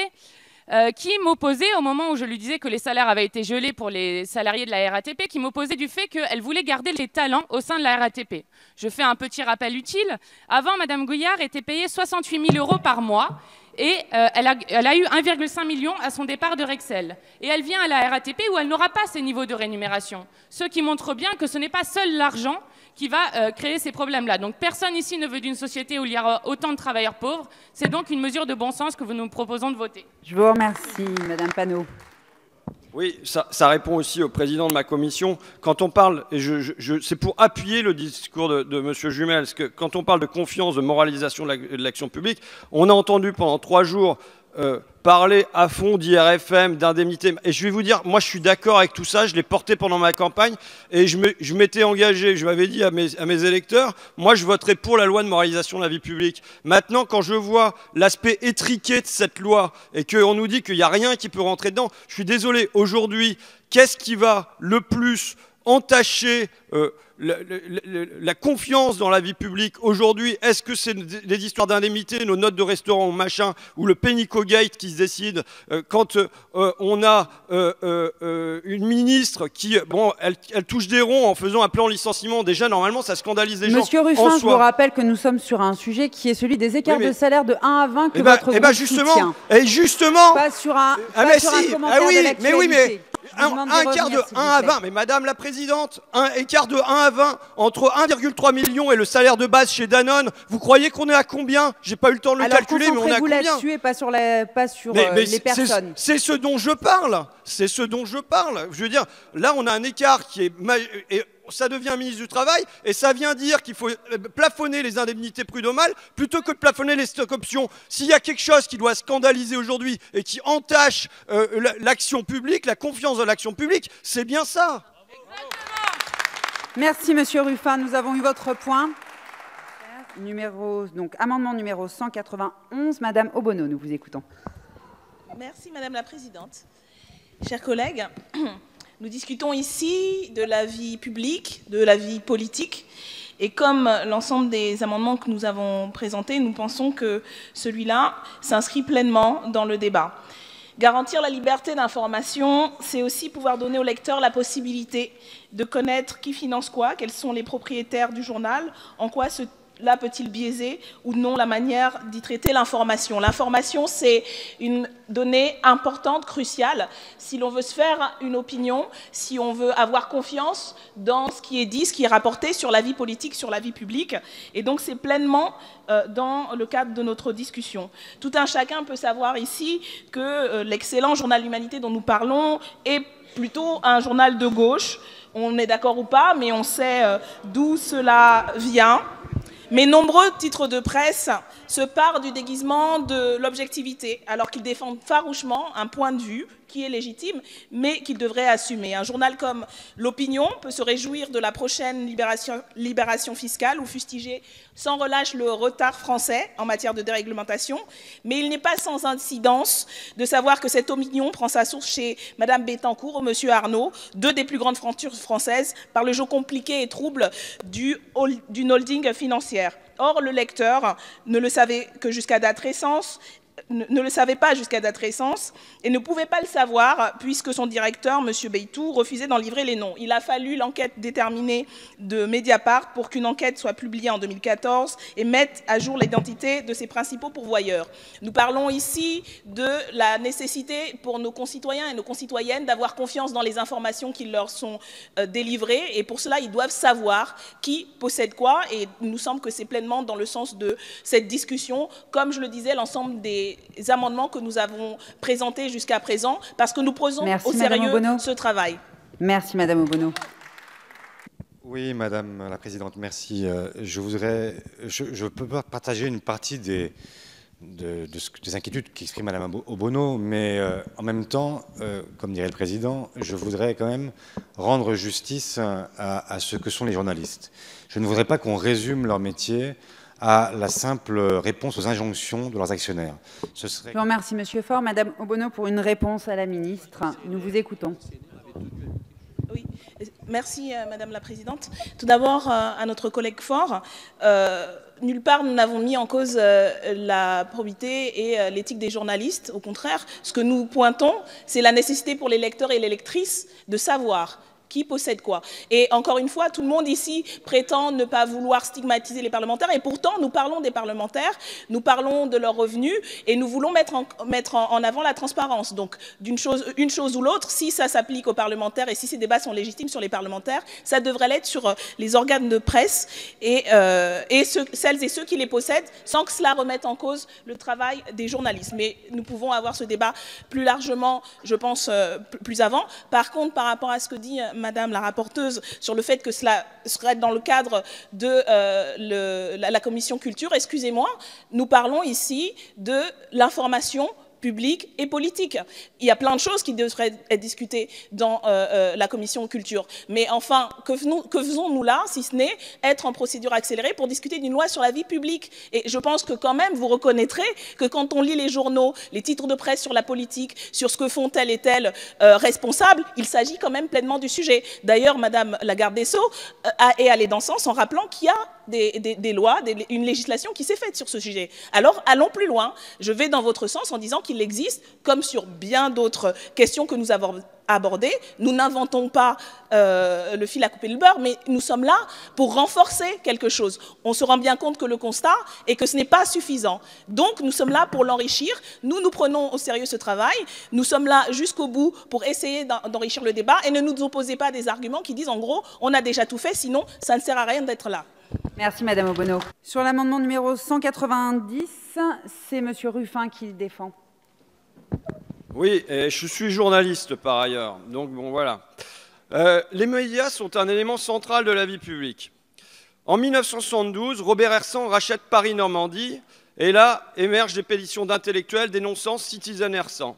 qui m'opposait, au moment où je lui disais que les salaires avaient été gelés pour les salariés de la RATP, qui m'opposait du fait qu'elle voulait garder les talents au sein de la RATP. Je fais un petit rappel utile. Avant, Madame Gouillard était payée 68 000 € par mois et elle a eu 1,5 million à son départ de Rexel. Et elle vient à la RATP où elle n'aura pas ces niveaux de rémunération. Ce qui montre bien que ce n'est pas seul l'argent qui va créer ces problèmes-là. Donc personne ici ne veut d'une société où il y aura autant de travailleurs pauvres. C'est donc une mesure de bon sens que nous proposons de voter.
Je vous remercie, Madame Panot.
Oui, ça répond aussi au président de ma commission. Quand on parle, et c'est pour appuyer le discours de M. Jumel, parce que quand on parle de confiance, de moralisation de l'action publique, on a entendu pendant 3 jours parler à fond d'IRFM, d'indemnité. Et je vais vous dire, moi je suis d'accord avec tout ça, je l'ai porté pendant ma campagne et je m'étais engagé, je m'avais dit à mes électeurs, moi je voterai pour la loi de moralisation de la vie publique. Maintenant, quand je vois l'aspect étriqué de cette loi et qu'on nous dit qu'il n'y a rien qui peut rentrer dedans, je suis désolé, aujourd'hui, qu'est-ce qui va le plus entacher la confiance dans la vie publique aujourd'hui? Est-ce que c'est des histoires d'indemnité, nos notes de restaurant ou machin, ou le Pénico-Gate qui se décide quand on a une ministre qui, bon, elle touche des ronds en faisant un plan licenciement. Déjà, normalement, ça scandalise les gens.
Monsieur Ruffin, je vous rappelle que nous sommes sur un sujet qui est celui des écarts de salaire de 1 à 20 que votre groupe soutient.
Et justement,
pas sur un,
commentaire de l'actualité. Un quart de 1 à 20, mais Madame la Présidente, un écart de 1 à 20 entre 1,3 million et le salaire de base chez Danone, vous croyez qu'on est à combien? J'ai pas eu le temps de le calculer, mais on est à combien?
Là-dessus et pas sur les personnes.
C'est ce dont je parle. C'est ce dont je parle. Je veux dire, là, on a un écart qui est... ça devient ministre du Travail et ça vient dire qu'il faut plafonner les indemnités prud'homales plutôt que de plafonner les stock options. S'il y a quelque chose qui doit scandaliser aujourd'hui et qui entache l'action publique, la confiance dans l'action publique, c'est bien ça.
Merci Monsieur Ruffin, nous avons eu votre point. Amendement numéro 191, Madame Obono, nous vous écoutons.
Merci Madame la Présidente. Chers collègues, nous discutons ici de la vie publique, de la vie politique, et comme l'ensemble des amendements que nous avons présentés, nous pensons que celui-là s'inscrit pleinement dans le débat. Garantir la liberté d'information, c'est aussi pouvoir donner au lecteur la possibilité de connaître qui finance quoi, quels sont les propriétaires du journal, en quoi cela peut-il biaiser ou non la manière d'y traiter l'information? L'information, c'est une donnée importante, cruciale, si l'on veut se faire une opinion, si on veut avoir confiance dans ce qui est dit, ce qui est rapporté sur la vie politique, sur la vie publique. Et donc, c'est pleinement dans le cadre de notre discussion. Tout un chacun peut savoir ici que l'excellent journal L'Humanité dont nous parlons est plutôt un journal de gauche. On est d'accord ou pas, mais on sait d'où cela vient. Mais nombreux titres de presse se parent du déguisement de l'objectivité, alors qu'ils défendent farouchement un point de vue qui est légitime, mais qu'ils devraient assumer. Un journal comme L'Opinion peut se réjouir de la prochaine libération fiscale ou fustiger sans relâche le retard français en matière de déréglementation, mais il n'est pas sans incidence de savoir que cette opinion prend sa source chez Mme Bettencourt ou M. Arnault, deux des plus grandes fortunes françaises, par le jeu compliqué et trouble d'une holding financière. Or, le lecteur ne le savait que jusqu'à date récente, ne le savait pas jusqu'à date récente et ne pouvait pas le savoir puisque son directeur, M. Beytou, refusait d'en livrer les noms. Il a fallu l'enquête déterminée de Mediapart pour qu'une enquête soit publiée en 2014 et mette à jour l'identité de ses principaux pourvoyeurs. Nous parlons ici de la nécessité pour nos concitoyens et nos concitoyennes d'avoir confiance dans les informations qui leur sont délivrées et pour cela, ils doivent savoir qui possède quoi et il nous semble que c'est pleinement dans le sens de cette discussion. Comme je le disais, l'ensemble des amendements que nous avons présentés jusqu'à présent, parce que nous prenons au sérieux ce travail.
Merci, Madame Obono.
Oui, Madame la Présidente, merci. Je peux partager une partie des inquiétudes qu'exprime Madame Obono, mais en même temps, comme dirait le Président, je voudrais quand même rendre justice à ce que sont les journalistes. Je ne voudrais pas qu'on résume leur métier à la simple réponse aux injonctions de leurs actionnaires.
Je vous remercie, Monsieur Faure. Madame Obono, pour une réponse à la ministre. Nous vous écoutons.
Oui, merci Madame la Présidente. Tout d'abord, à notre collègue Faure, nulle part nous n'avons mis en cause la probité et l'éthique des journalistes. Au contraire, ce que nous pointons, c'est la nécessité pour les lecteurs et les lectrices de savoir qui possède quoi. Et encore une fois, tout le monde ici prétend ne pas vouloir stigmatiser les parlementaires, et pourtant nous parlons des parlementaires, nous parlons de leurs revenus, et nous voulons mettre en avant la transparence. Donc, une chose ou l'autre, si ça s'applique aux parlementaires, et si ces débats sont légitimes sur les parlementaires, ça devrait l'être sur les organes de presse, et celles et ceux qui les possèdent, sans que cela remette en cause le travail des journalistes. Mais nous pouvons avoir ce débat plus largement, je pense, plus avant. Par contre, par rapport à ce que dit Madame la rapporteuse sur le fait que cela serait dans le cadre de la commission culture, excusez-moi, nous parlons ici de l'information publique et politique. Il y a plein de choses qui devraient être discutées dans la commission culture. Mais enfin, que faisons-nous là, si ce n'est être en procédure accélérée pour discuter d'une loi sur la vie publique? Et je pense que quand même, vous reconnaîtrez que quand on lit les journaux, les titres de presse sur la politique, sur ce que font tel et tel responsable, il s'agit quand même pleinement du sujet. D'ailleurs, Madame la garde des Sceaux est allée dans ce sens en rappelant qu'il y a des lois, une législation qui s'est faite sur ce sujet. Alors, allons plus loin. Je vais dans votre sens en disant qu'il existe, comme sur bien d'autres questions que nous avons abordées. Nous n'inventons pas le fil à couper le beurre, mais nous sommes là pour renforcer quelque chose. On se rend bien compte que le constat est que ce n'est pas suffisant. Donc, nous sommes là pour l'enrichir. Nous prenons au sérieux ce travail. Nous sommes là jusqu'au bout pour essayer d'enrichir le débat et ne nous opposez pas des arguments qui disent, en gros, on a déjà tout fait, sinon ça ne sert à rien d'être là.
Merci Madame Obono. Sur l'amendement numéro 190, c'est Monsieur Ruffin qui le défend.
Oui, et je suis journaliste par ailleurs, donc bon voilà. Les médias sont un élément central de la vie publique. En 1972, Robert Hersant rachète Paris-Normandie et là émergent des pétitions d'intellectuels dénonçant Citizen Hersant.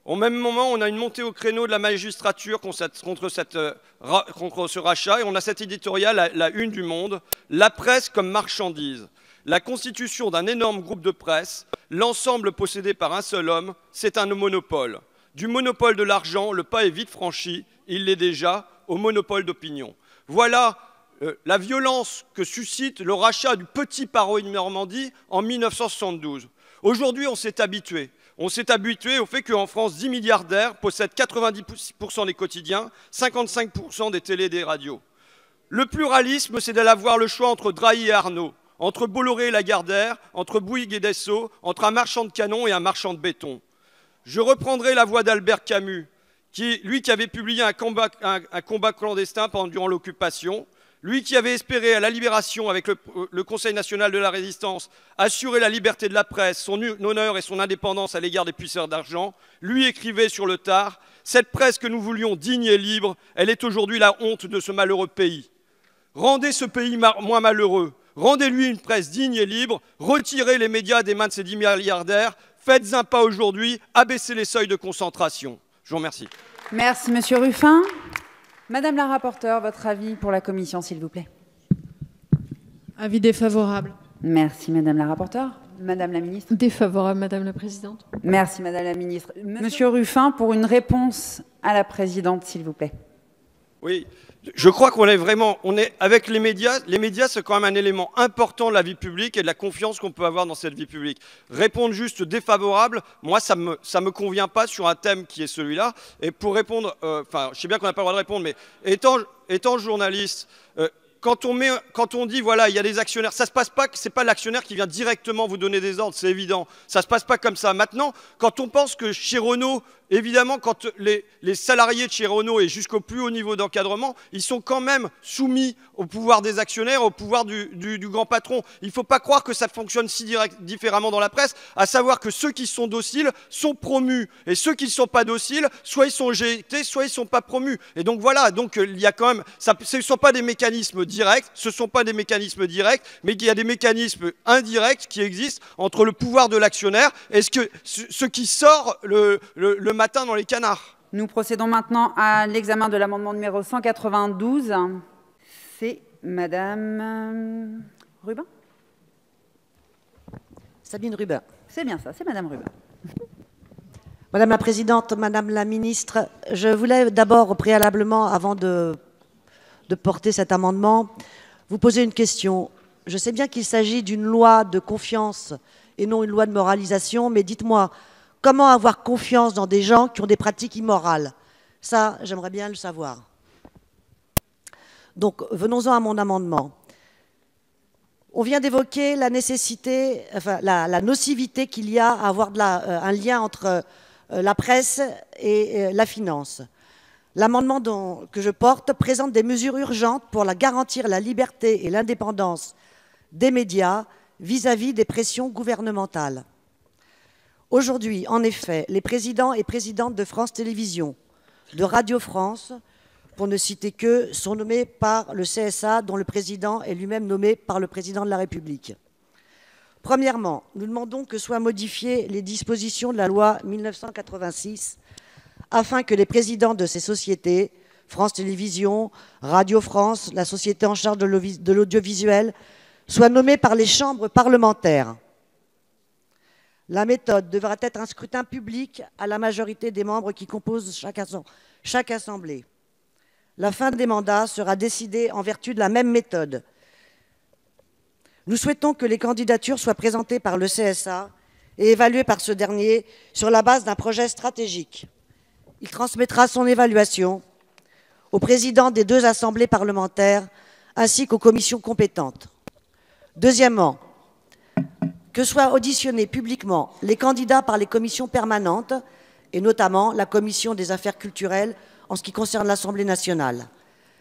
Au même moment, on a une montée au créneau de la magistrature contre ce rachat et on a cette éditoriale, la une du Monde, la presse comme marchandise. La constitution d'un énorme groupe de presse, l'ensemble possédé par un seul homme, c'est un monopole. Du monopole de l'argent, le pas est vite franchi, il l'est déjà, au monopole d'opinion. Voilà la violence que suscite le rachat du petit Paris-Normandie en 1972. Aujourd'hui, on s'est habitué. On s'est habitué au fait qu'en France, 10 milliardaires possèdent 90% des quotidiens, 55% des télés et des radios. Le pluralisme, c'est d'aller avoir le choix entre Drahi et Arnaud, entre Bolloré et Lagardère, entre Bouygues et Dassault, entre un marchand de canons et un marchand de béton. Je reprendrai la voix d'Albert Camus, lui qui avait publié un combat clandestin durant l'occupation, lui qui avait espéré à la libération avec le Conseil national de la résistance assurer la liberté de la presse, son honneur et son indépendance à l'égard des puisseurs d'argent, lui écrivait sur le tard « Cette presse que nous voulions digne et libre, elle est aujourd'hui la honte de ce malheureux pays. Rendez ce pays moins malheureux, rendez-lui une presse digne et libre, retirez les médias des mains de ces 10 milliardaires, faites un pas aujourd'hui, abaissez les seuils de concentration. » Je vous remercie.
Merci, Monsieur Ruffin. Madame la rapporteure, votre avis pour la commission, s'il vous plaît.
Avis défavorable.
Merci, Madame la rapporteure. Madame la ministre.
Défavorable, Madame la présidente.
Merci, Madame la ministre. Monsieur Ruffin, pour une réponse à la présidente, s'il vous plaît.
Oui, je crois qu'on est vraiment, avec les médias c'est quand même un élément important de la vie publique et de la confiance qu'on peut avoir dans cette vie publique. Répondre juste défavorable, moi ça me convient pas sur un thème qui est celui-là. Et pour répondre, enfin je sais bien qu'on n'a pas le droit de répondre, mais étant journaliste, quand on dit voilà il y a des actionnaires, ça se passe pas, c'est pas l'actionnaire qui vient directement vous donner des ordres, c'est évident. Ça se passe pas comme ça. Maintenant, quand on pense que chez Renault, évidemment, quand les salariés de chez Renault et jusqu'au plus haut niveau d'encadrement, ils sont quand même soumis au pouvoir des actionnaires, au pouvoir du grand patron. Il ne faut pas croire que ça fonctionne si différemment dans la presse, à savoir que ceux qui sont dociles sont promus et ceux qui ne sont pas dociles, soit ils sont jetés, soit ils ne sont pas promus. Et donc voilà, donc il y a quand même, ce ne sont pas des mécanismes directs, mais il y a des mécanismes indirects qui existent entre le pouvoir de l'actionnaire et ce qui sort le matin dans les canards.
Nous procédons maintenant à l'examen de l'amendement numéro 192. C'est Madame Rubin.
Sabine Rubin.
C'est bien ça, c'est Madame Rubin.
Madame la Présidente, Madame la Ministre, je voulais d'abord, préalablement, avant de porter cet amendement, vous poser une question. Je sais bien qu'il s'agit d'une loi de confiance et non une loi de moralisation, mais dites-moi, comment avoir confiance dans des gens qui ont des pratiques immorales? Ça, j'aimerais bien le savoir. Donc, venons-en à mon amendement. On vient d'évoquer la nécessité, enfin, la nocivité qu'il y a à avoir un lien entre la presse et la finance. L'amendement que je porte présente des mesures urgentes pour garantir la liberté et l'indépendance des médias vis-à-vis des pressions gouvernementales. Aujourd'hui, en effet, les présidents et présidentes de France Télévisions, de Radio France, pour ne citer que, sont nommés par le CSA, dont le président est lui-même nommé par le président de la République. Premièrement, nous demandons que soient modifiées les dispositions de la loi 1986 afin que les présidents de ces sociétés, France Télévisions, Radio France, la société en charge de l'audiovisuel, soient nommés par les chambres parlementaires. La méthode devra être un scrutin public à la majorité des membres qui composent chaque assemblée. La fin des mandats sera décidée en vertu de la même méthode. Nous souhaitons que les candidatures soient présentées par le CSA et évaluées par ce dernier sur la base d'un projet stratégique. Il transmettra son évaluation au président des 2 assemblées parlementaires ainsi qu'aux commissions compétentes. Deuxièmement, que soient auditionnés publiquement les candidats par les commissions permanentes, et notamment la commission des affaires culturelles en ce qui concerne l'Assemblée nationale.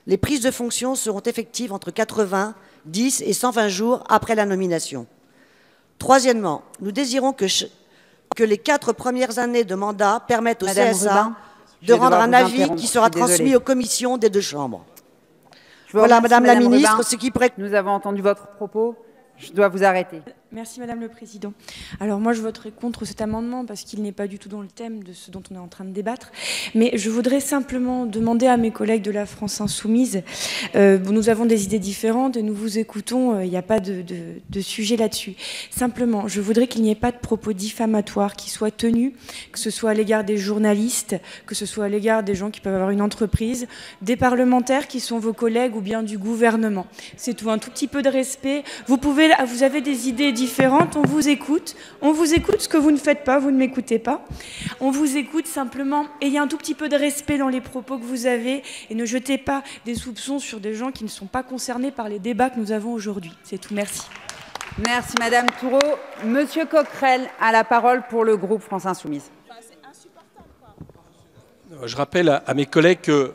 Les prises de fonction seront effectives entre 80, 10 et 120 jours après la nomination. Troisièmement, nous désirons que les 4 premières années de mandat permettent au CSA de rendre un avis qui sera transmis aux commissions des 2 chambres. Voilà, Madame la Ministre, ce qui pourrait...
Nous avons entendu votre propos. Je dois vous arrêter.
Merci Madame le Président. Alors moi je voterai contre cet amendement parce qu'il n'est pas du tout dans le thème de ce dont on est en train de débattre. Mais je voudrais simplement demander à mes collègues de la France Insoumise, nous avons des idées différentes et nous vous écoutons, il n'y a pas de sujet là-dessus. Simplement, je voudrais qu'il n'y ait pas de propos diffamatoires qui soient tenus, que ce soit à l'égard des journalistes, que ce soit à l'égard des gens qui peuvent avoir une entreprise, des parlementaires qui sont vos collègues ou bien du gouvernement. C'est tout, un tout petit peu de respect. Vous avez des idées différentes, on vous écoute, ce que vous ne faites pas, vous ne m'écoutez pas. On vous écoute simplement, et il y a un tout petit peu de respect dans les propos que vous avez, et ne jetez pas des soupçons sur des gens qui ne sont pas concernés par les débats que nous avons aujourd'hui. C'est tout, merci.
Merci Madame Toureau. Monsieur Coquerel a la parole pour le groupe France Insoumise.
Je rappelle à mes collègues que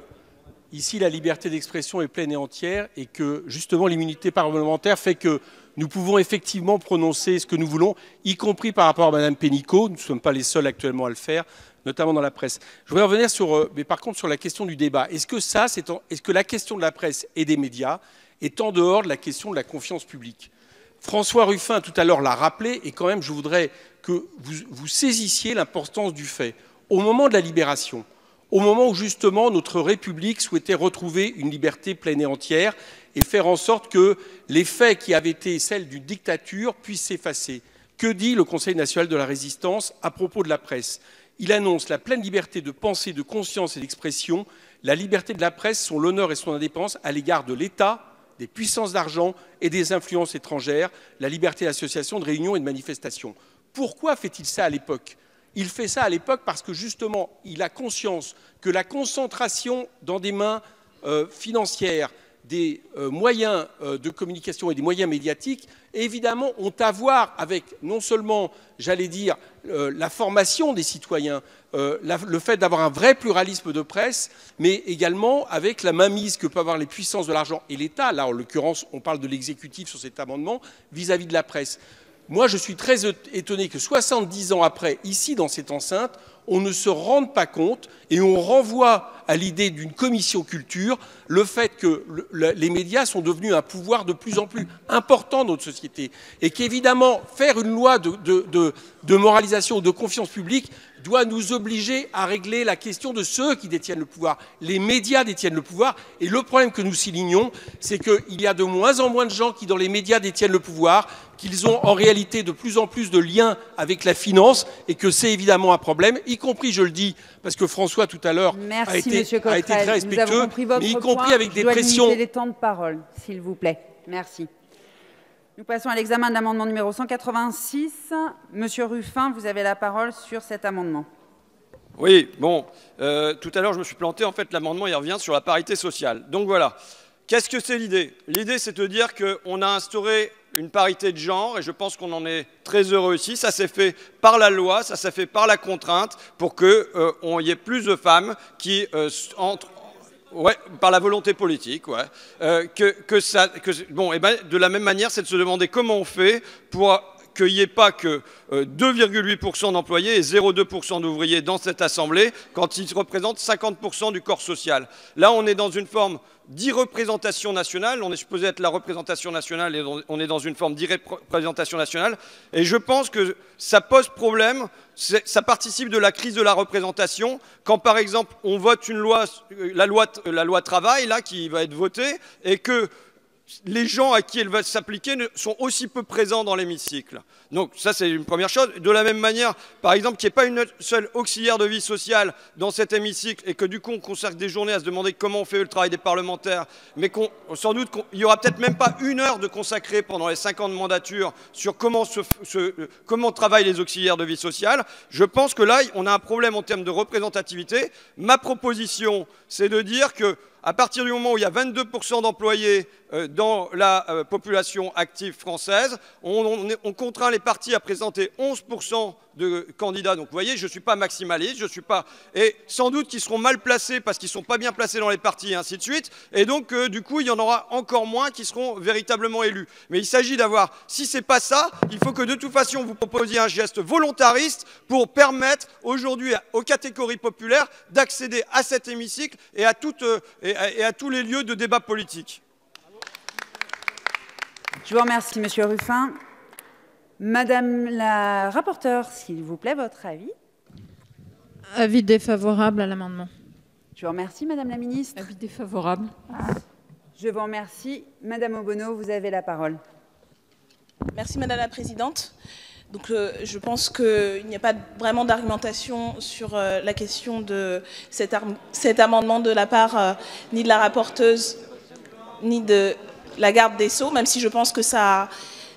ici la liberté d'expression est pleine et entière et que justement l'immunité parlementaire fait que nous pouvons effectivement prononcer ce que nous voulons, y compris par rapport à Madame Pénicaud. Nous ne sommes pas les seuls actuellement à le faire, notamment dans la presse. Je voudrais revenir mais par contre sur la question du débat. Est-ce que la question de la presse et des médias est en dehors de la question de la confiance publique? François Ruffin tout à l'heure l'a rappelé et quand même je voudrais que vous saisissiez l'importance du fait. Au moment de la libération, au moment où justement notre République souhaitait retrouver une liberté pleine et entière et faire en sorte que les faits qui avaient été celles d'une dictature puissent s'effacer. Que dit le Conseil national de la résistance à propos de la presse? Il annonce la pleine liberté de pensée, de conscience et d'expression. La liberté de la presse, son honneur et son indépendance à l'égard de l'État, des puissances d'argent et des influences étrangères, la liberté d'association, de réunion et de manifestation. Pourquoi fait-il ça à l'époque? Il fait ça à l'époque parce que justement, il a conscience que la concentration dans des mains financières, des moyens de communication et des moyens médiatiques, évidemment, ont à voir avec non seulement, j'allais dire, la formation des citoyens, le fait d'avoir un vrai pluralisme de presse, mais également avec la mainmise que peuvent avoir les puissances de l'argent et l'État. Là, en l'occurrence, on parle de l'exécutif sur cet amendement vis-à-vis de la presse. Moi, je suis très étonné que 70 ans après, ici, dans cette enceinte, on ne se rende pas compte et on renvoie à l'idée d'une commission culture le fait que les médias sont devenus un pouvoir de plus en plus important dans notre société et qu'évidemment, faire une loi de moralisation ou de confiance publique doit nous obliger à régler la question de ceux qui détiennent le pouvoir. Les médias détiennent le pouvoir et le problème que nous soulignons, c'est qu'il y a de moins en moins de gens qui, dans les médias, détiennent le pouvoir, qu'ils ont en réalité de plus en plus de liens avec la finance et que c'est évidemment un problème, y compris, je le dis, parce que François tout à l'heure a été très respectueux, mais y compris avec des pressions.
Limiter les temps de parole, s'il vous plaît. Merci. Nous passons à l'examen de l'amendement numéro 186. Monsieur Ruffin, vous avez la parole sur cet amendement.
Oui, bon, tout à l'heure je me suis planté, en fait l'amendement il revient sur la parité sociale. Donc voilà, qu'est-ce que c'est l'idée? L'idée c'est de dire qu'on a instauré une parité de genre et je pense qu'on en est très heureux ici. Ça s'est fait par la loi, ça s'est fait par la contrainte pour qu'il y ait plus de femmes qui entrent. Ouais, par la volonté politique, ouais. Bon, et ben, de la même manière, c'est de se demander comment on fait pour qu'il n'y ait pas que 2,8% d'employés et 0,2% d'ouvriers dans cette assemblée quand ils représentent 50% du corps social. Là, on est dans une forme d'irreprésentation nationale, on est supposé être la représentation nationale et on est dans une forme d'irreprésentation nationale et je pense que ça pose problème, ça participe de la crise de la représentation quand par exemple on vote une loi, la loi travail là qui va être votée et que les gens à qui elle va s'appliquer sont aussi peu présents dans l'hémicycle. Donc ça c'est une première chose. De la même manière, par exemple, qu'il n'y ait pas une seule auxiliaire de vie sociale dans cet hémicycle et que du coup on consacre des journées à se demander comment on fait le travail des parlementaires, mais sans doute qu'il n'y aura peut-être même pas une heure de consacrer pendant les 5 ans de mandature sur comment travaillent les auxiliaires de vie sociale. Je pense que là on a un problème en termes de représentativité. Ma proposition c'est de dire que à partir du moment où il y a 22% d'employés dans la population active française, on contraint les partis à présenter 11% de candidats. Donc vous voyez, je ne suis pas maximaliste, je suis pas... Et sans doute qu'ils seront mal placés parce qu'ils ne sont pas bien placés dans les partis et ainsi de suite. Et donc du coup, il y en aura encore moins qui seront véritablement élus. Mais il s'agit d'avoir... Si ce n'est pas ça, il faut que de toute façon vous proposiez un geste volontariste pour permettre aujourd'hui aux catégories populaires d'accéder à cet hémicycle et à tous les lieux de débat politique.
Je vous remercie, Monsieur Ruffin. Madame la rapporteure, s'il vous plaît, votre avis?
Avis défavorable à l'amendement.
Je vous remercie, Madame la ministre.
Avis défavorable.
Je vous remercie. Madame Obono, vous avez la parole.
Merci, Madame la Présidente. Donc, je pense qu'il n'y a pas vraiment d'argumentation sur la question de cet amendement de la part ni de la rapporteuse, ni de la garde des Sceaux, même si je pense que ça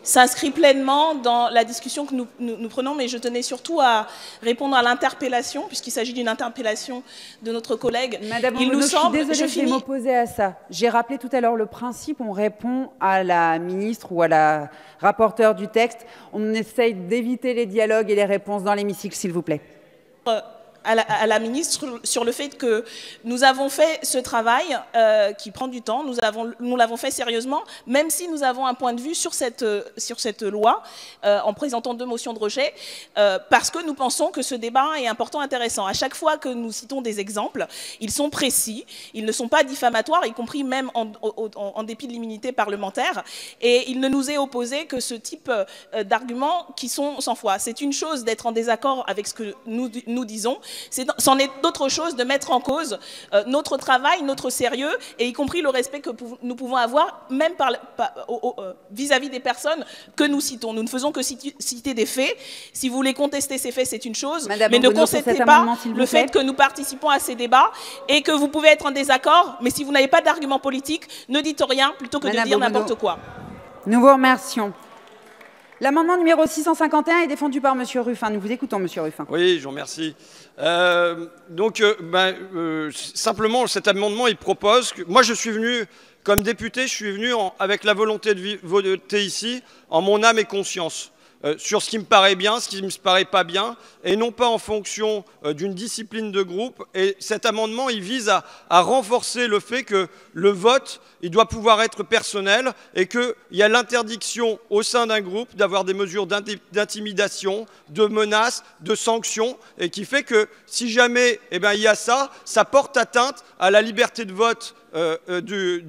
s'inscrit pleinement dans la discussion que nous prenons, mais je tenais surtout à répondre à l'interpellation, puisqu'il s'agit d'une interpellation de notre collègue.
Madame
Il nous semble,
je suis désolée de m'opposer à ça. J'ai rappelé tout à l'heure le principe, on répond à la ministre ou à la rapporteure du texte. On essaye d'éviter les dialogues et les réponses dans l'hémicycle, s'il vous plaît.
À la ministre sur le fait que nous avons fait ce travail qui prend du temps, nous l'avons fait sérieusement, même si nous avons un point de vue sur cette loi, en présentant 2 motions de rejet, parce que nous pensons que ce débat est important, intéressant. À chaque fois que nous citons des exemples, ils sont précis, ils ne sont pas diffamatoires, y compris même en dépit de l'immunité parlementaire, et il ne nous est opposé que ce type d'arguments qui sont sans foi. C'est une chose d'être en désaccord avec ce que nous disons, c'en est d'autre chose de mettre en cause notre travail, notre sérieux, et y compris le respect que nous pouvons avoir, même vis-à-vis des personnes que nous citons. Nous ne faisons que citer des faits. Si vous voulez contester ces faits, c'est une chose, mais ne contestez pas le fait que nous participons à ces débats et que vous pouvez être en désaccord, mais si vous n'avez pas d'argument politique, ne dites rien plutôt que de dire n'importe quoi.
Nous vous remercions. L'amendement numéro 651 est défendu par M. Ruffin. Nous vous écoutons, M. Ruffin.
Oui, je vous remercie. Simplement, cet amendement, il propose que... Moi, je suis venu, comme député, je suis venu avec la volonté de voter ici, en mon âme et conscience, sur ce qui me paraît bien, ce qui ne me paraît pas bien, et non pas en fonction d'une discipline de groupe. Et cet amendement, il vise à renforcer le fait que le vote, il doit pouvoir être personnel et qu'il y a l'interdiction au sein d'un groupe d'avoir des mesures d'intimidation, de menaces, de sanctions, et qui fait que si jamais il y a ça, ça porte atteinte à la liberté de vote du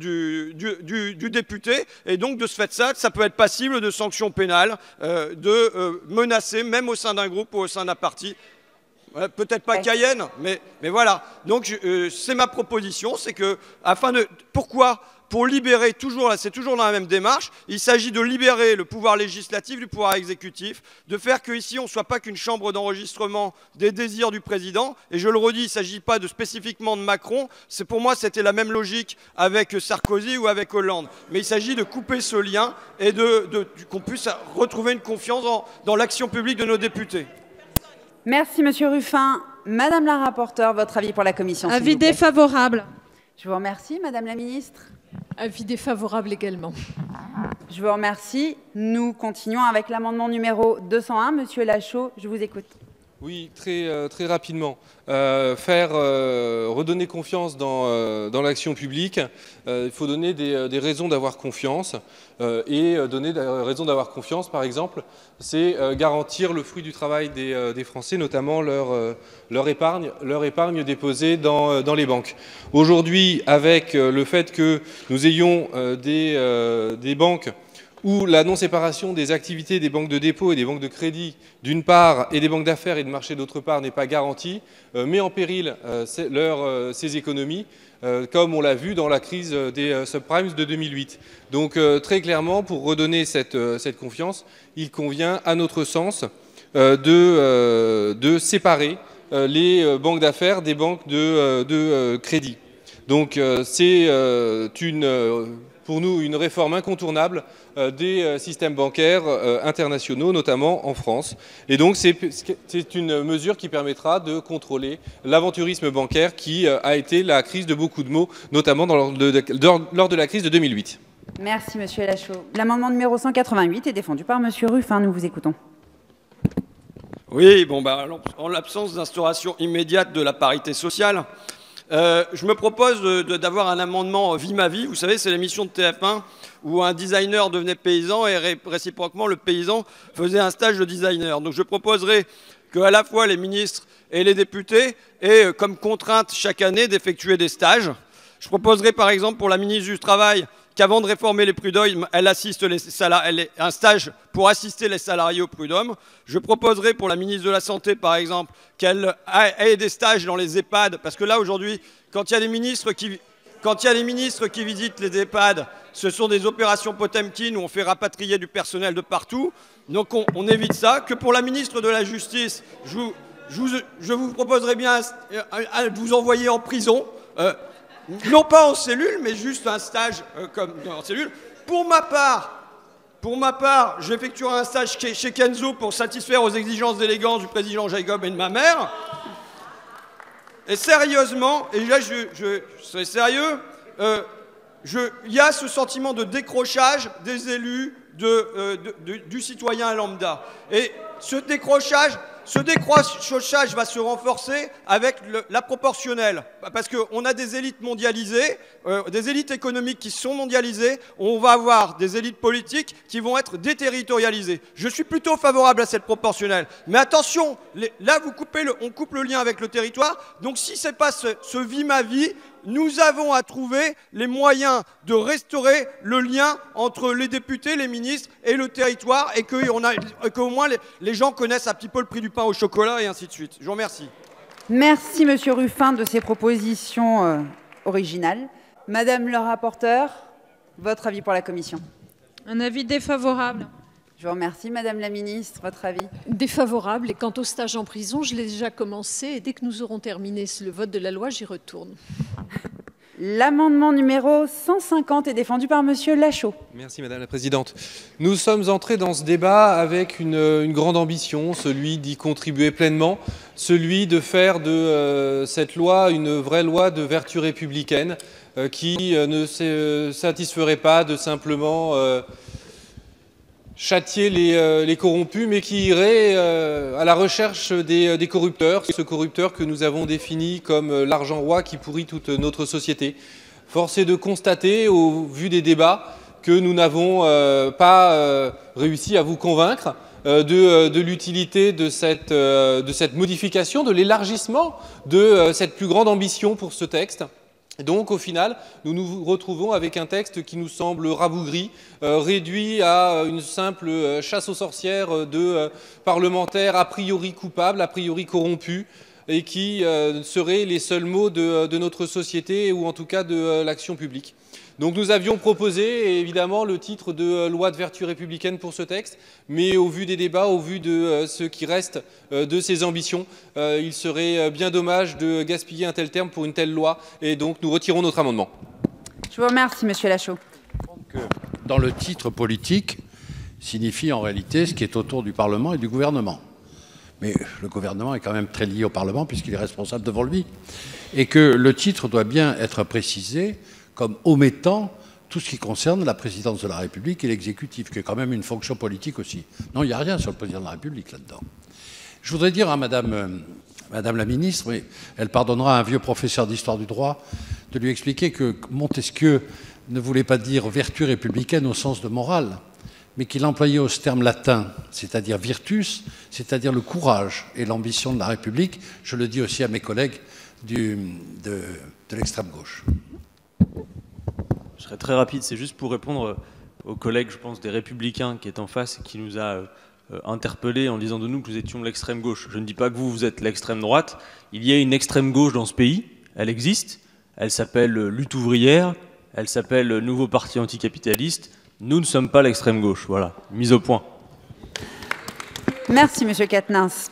député, et donc de ce fait ça peut être passible de sanctions pénales, de menacer même au sein d'un groupe ou au sein d'un parti. Peut-être pas Cayenne, mais voilà. Donc c'est ma proposition, c'est que pourquoi ? Pour libérer, c'est toujours dans la même démarche, il s'agit de libérer le pouvoir législatif du pouvoir exécutif, de faire qu'ici on ne soit pas qu'une chambre d'enregistrement des désirs du président. Et je le redis, il ne s'agit pas spécifiquement de Macron, pour moi c'était la même logique avec Sarkozy ou avec Hollande. Mais il s'agit de couper ce lien et qu'on puisse retrouver une confiance dans l'action publique de nos députés.
Merci Monsieur Ruffin. Madame la rapporteure, votre avis pour la commission.
Avis défavorable.
Je vous remercie, Madame la ministre.
Avis défavorable également.
Je vous remercie. Nous continuons avec l'amendement numéro 201. Monsieur Lachaud, je vous écoute.
Oui, très rapidement. Redonner confiance dans l'action publique. Il faut donner des raisons d'avoir confiance. Et donner des raisons d'avoir confiance, par exemple, c'est garantir le fruit du travail des Français, notamment leur épargne déposée dans les banques. Aujourd'hui, avec le fait que nous ayons des banques où la non-séparation des activités des banques de dépôt et des banques de crédit d'une part et des banques d'affaires et de marché d'autre part n'est pas garantie, met en péril ces économies, comme on l'a vu dans la crise des subprimes de 2008. Donc très clairement, pour redonner cette confiance, il convient, à notre sens, de séparer les banques d'affaires des banques de crédit. Donc c'est pour nous une réforme incontournable des systèmes bancaires internationaux, notamment en France. Et donc c'est une mesure qui permettra de contrôler l'aventurisme bancaire qui a été la crise de beaucoup de maux, notamment lors de la crise de 2008.
Merci Monsieur Lachaud. L'amendement numéro 188 est défendu par Monsieur Ruffin. Nous vous écoutons.
Oui, en l'absence d'instauration immédiate de la parité sociale, je me propose d'avoir un amendement Vie ma vie. Vous savez, c'est l'émission de TF1 où un designer devenait paysan et réciproquement le paysan faisait un stage de designer. Donc je proposerai qu'à la fois les ministres et les députés aient comme contrainte chaque année d'effectuer des stages. Je proposerai par exemple pour la ministre du Travail qu'avant de réformer les prud'hommes, elle ait un stage pour assister les salariés au prud'homme. Je proposerai pour la ministre de la Santé, par exemple, qu'elle ait des stages dans les EHPAD, parce que là, aujourd'hui, quand il y a des ministres qui visitent les EHPAD, ce sont des opérations Potemkin où on fait rapatrier du personnel de partout. Donc on évite ça. Que pour la ministre de la Justice, je vous proposerai bien de vous envoyer en prison. Non pas en cellule, mais juste un stage comme en cellule. Pour ma part, Pour ma part, j'effectuerai un stage chez Kenzo pour satisfaire aux exigences d'élégance du président Jacob et de ma mère. Et sérieusement, et là je serai sérieux, il y a ce sentiment de décrochage des élus du citoyen lambda. Et ce décrochage va se renforcer avec la proportionnelle. Parce qu'on a des élites mondialisées, des élites économiques qui sont mondialisées, on va avoir des élites politiques qui vont être déterritorialisées. Je suis plutôt favorable à cette proportionnelle. Mais attention, là on coupe le lien avec le territoire, donc si ce n'est pas ce vie ma vie, nous avons à trouver les moyens de restaurer le lien entre les députés, les ministres et le territoire, et qu'au moins les gens connaissent un petit peu le prix du pain au chocolat et ainsi de suite. Je vous remercie.
Merci, Monsieur Ruffin, de ces propositions originales. Madame le rapporteur, votre avis pour la commission?
Un avis défavorable.
Je vous remercie. Madame la ministre, votre avis?
Défavorable. Et quant au stage en prison, je l'ai déjà commencé. Et dès que nous aurons terminé le vote de la loi, j'y retourne.
L'amendement numéro 150 est défendu par Monsieur Lachaud.
Merci Madame la Présidente. Nous sommes entrés dans ce débat avec une grande ambition, celui d'y contribuer pleinement, celui de faire de cette loi une vraie loi de vertu républicaine qui ne se satisferait pas de simplement châtier les corrompus, mais qui irait à la recherche des corrupteurs, ce corrupteur que nous avons défini comme l'argent roi qui pourrit toute notre société. Force est de constater, au vu des débats, que nous n'avons pas réussi à vous convaincre de l'utilité de cette modification, de l'élargissement de cette plus grande ambition pour ce texte. Donc au final, nous nous retrouvons avec un texte qui nous semble rabougri, réduit à une simple chasse aux sorcières de parlementaires a priori coupables, a priori corrompus, et qui seraient les seuls maux de notre société, ou en tout cas de l'action publique. Donc nous avions proposé évidemment le titre de loi de vertu républicaine pour ce texte, mais au vu des débats, au vu de ce qui reste de ces ambitions, il serait bien dommage de gaspiller un tel terme pour une telle loi, et donc nous retirons notre amendement.
Je vous remercie, Monsieur Lachaud.
Dans le titre politique signifie en réalité ce qui est autour du Parlement et du gouvernement. Mais le gouvernement est quand même très lié au Parlement puisqu'il est responsable devant lui. Et que le titre doit bien être précisé comme omettant tout ce qui concerne la présidence de la République et l'exécutif, qui est quand même une fonction politique aussi. Non, il n'y a rien sur le président de la République là-dedans. Je voudrais dire à Madame la ministre, mais elle pardonnera à un vieux professeur d'histoire du droit, de lui expliquer que Montesquieu ne voulait pas dire vertu républicaine au sens de morale, mais qu'il employait au terme latin, c'est-à-dire virtus, c'est-à-dire le courage et l'ambition de la République. Je le dis aussi à mes collègues de l'extrême gauche.
Je serai très rapide, c'est juste pour répondre aux collègues, je pense, des Républicains qui est en face et qui nous a interpellés en disant de nous que nous étions l'extrême gauche. Je ne dis pas que vous êtes l'extrême droite. Il y a une extrême gauche dans ce pays, elle existe, elle s'appelle Lutte ouvrière, elle s'appelle Nouveau Parti anticapitaliste. Nous ne sommes pas l'extrême gauche, voilà, mise au point.
Merci, Monsieur Quatennens.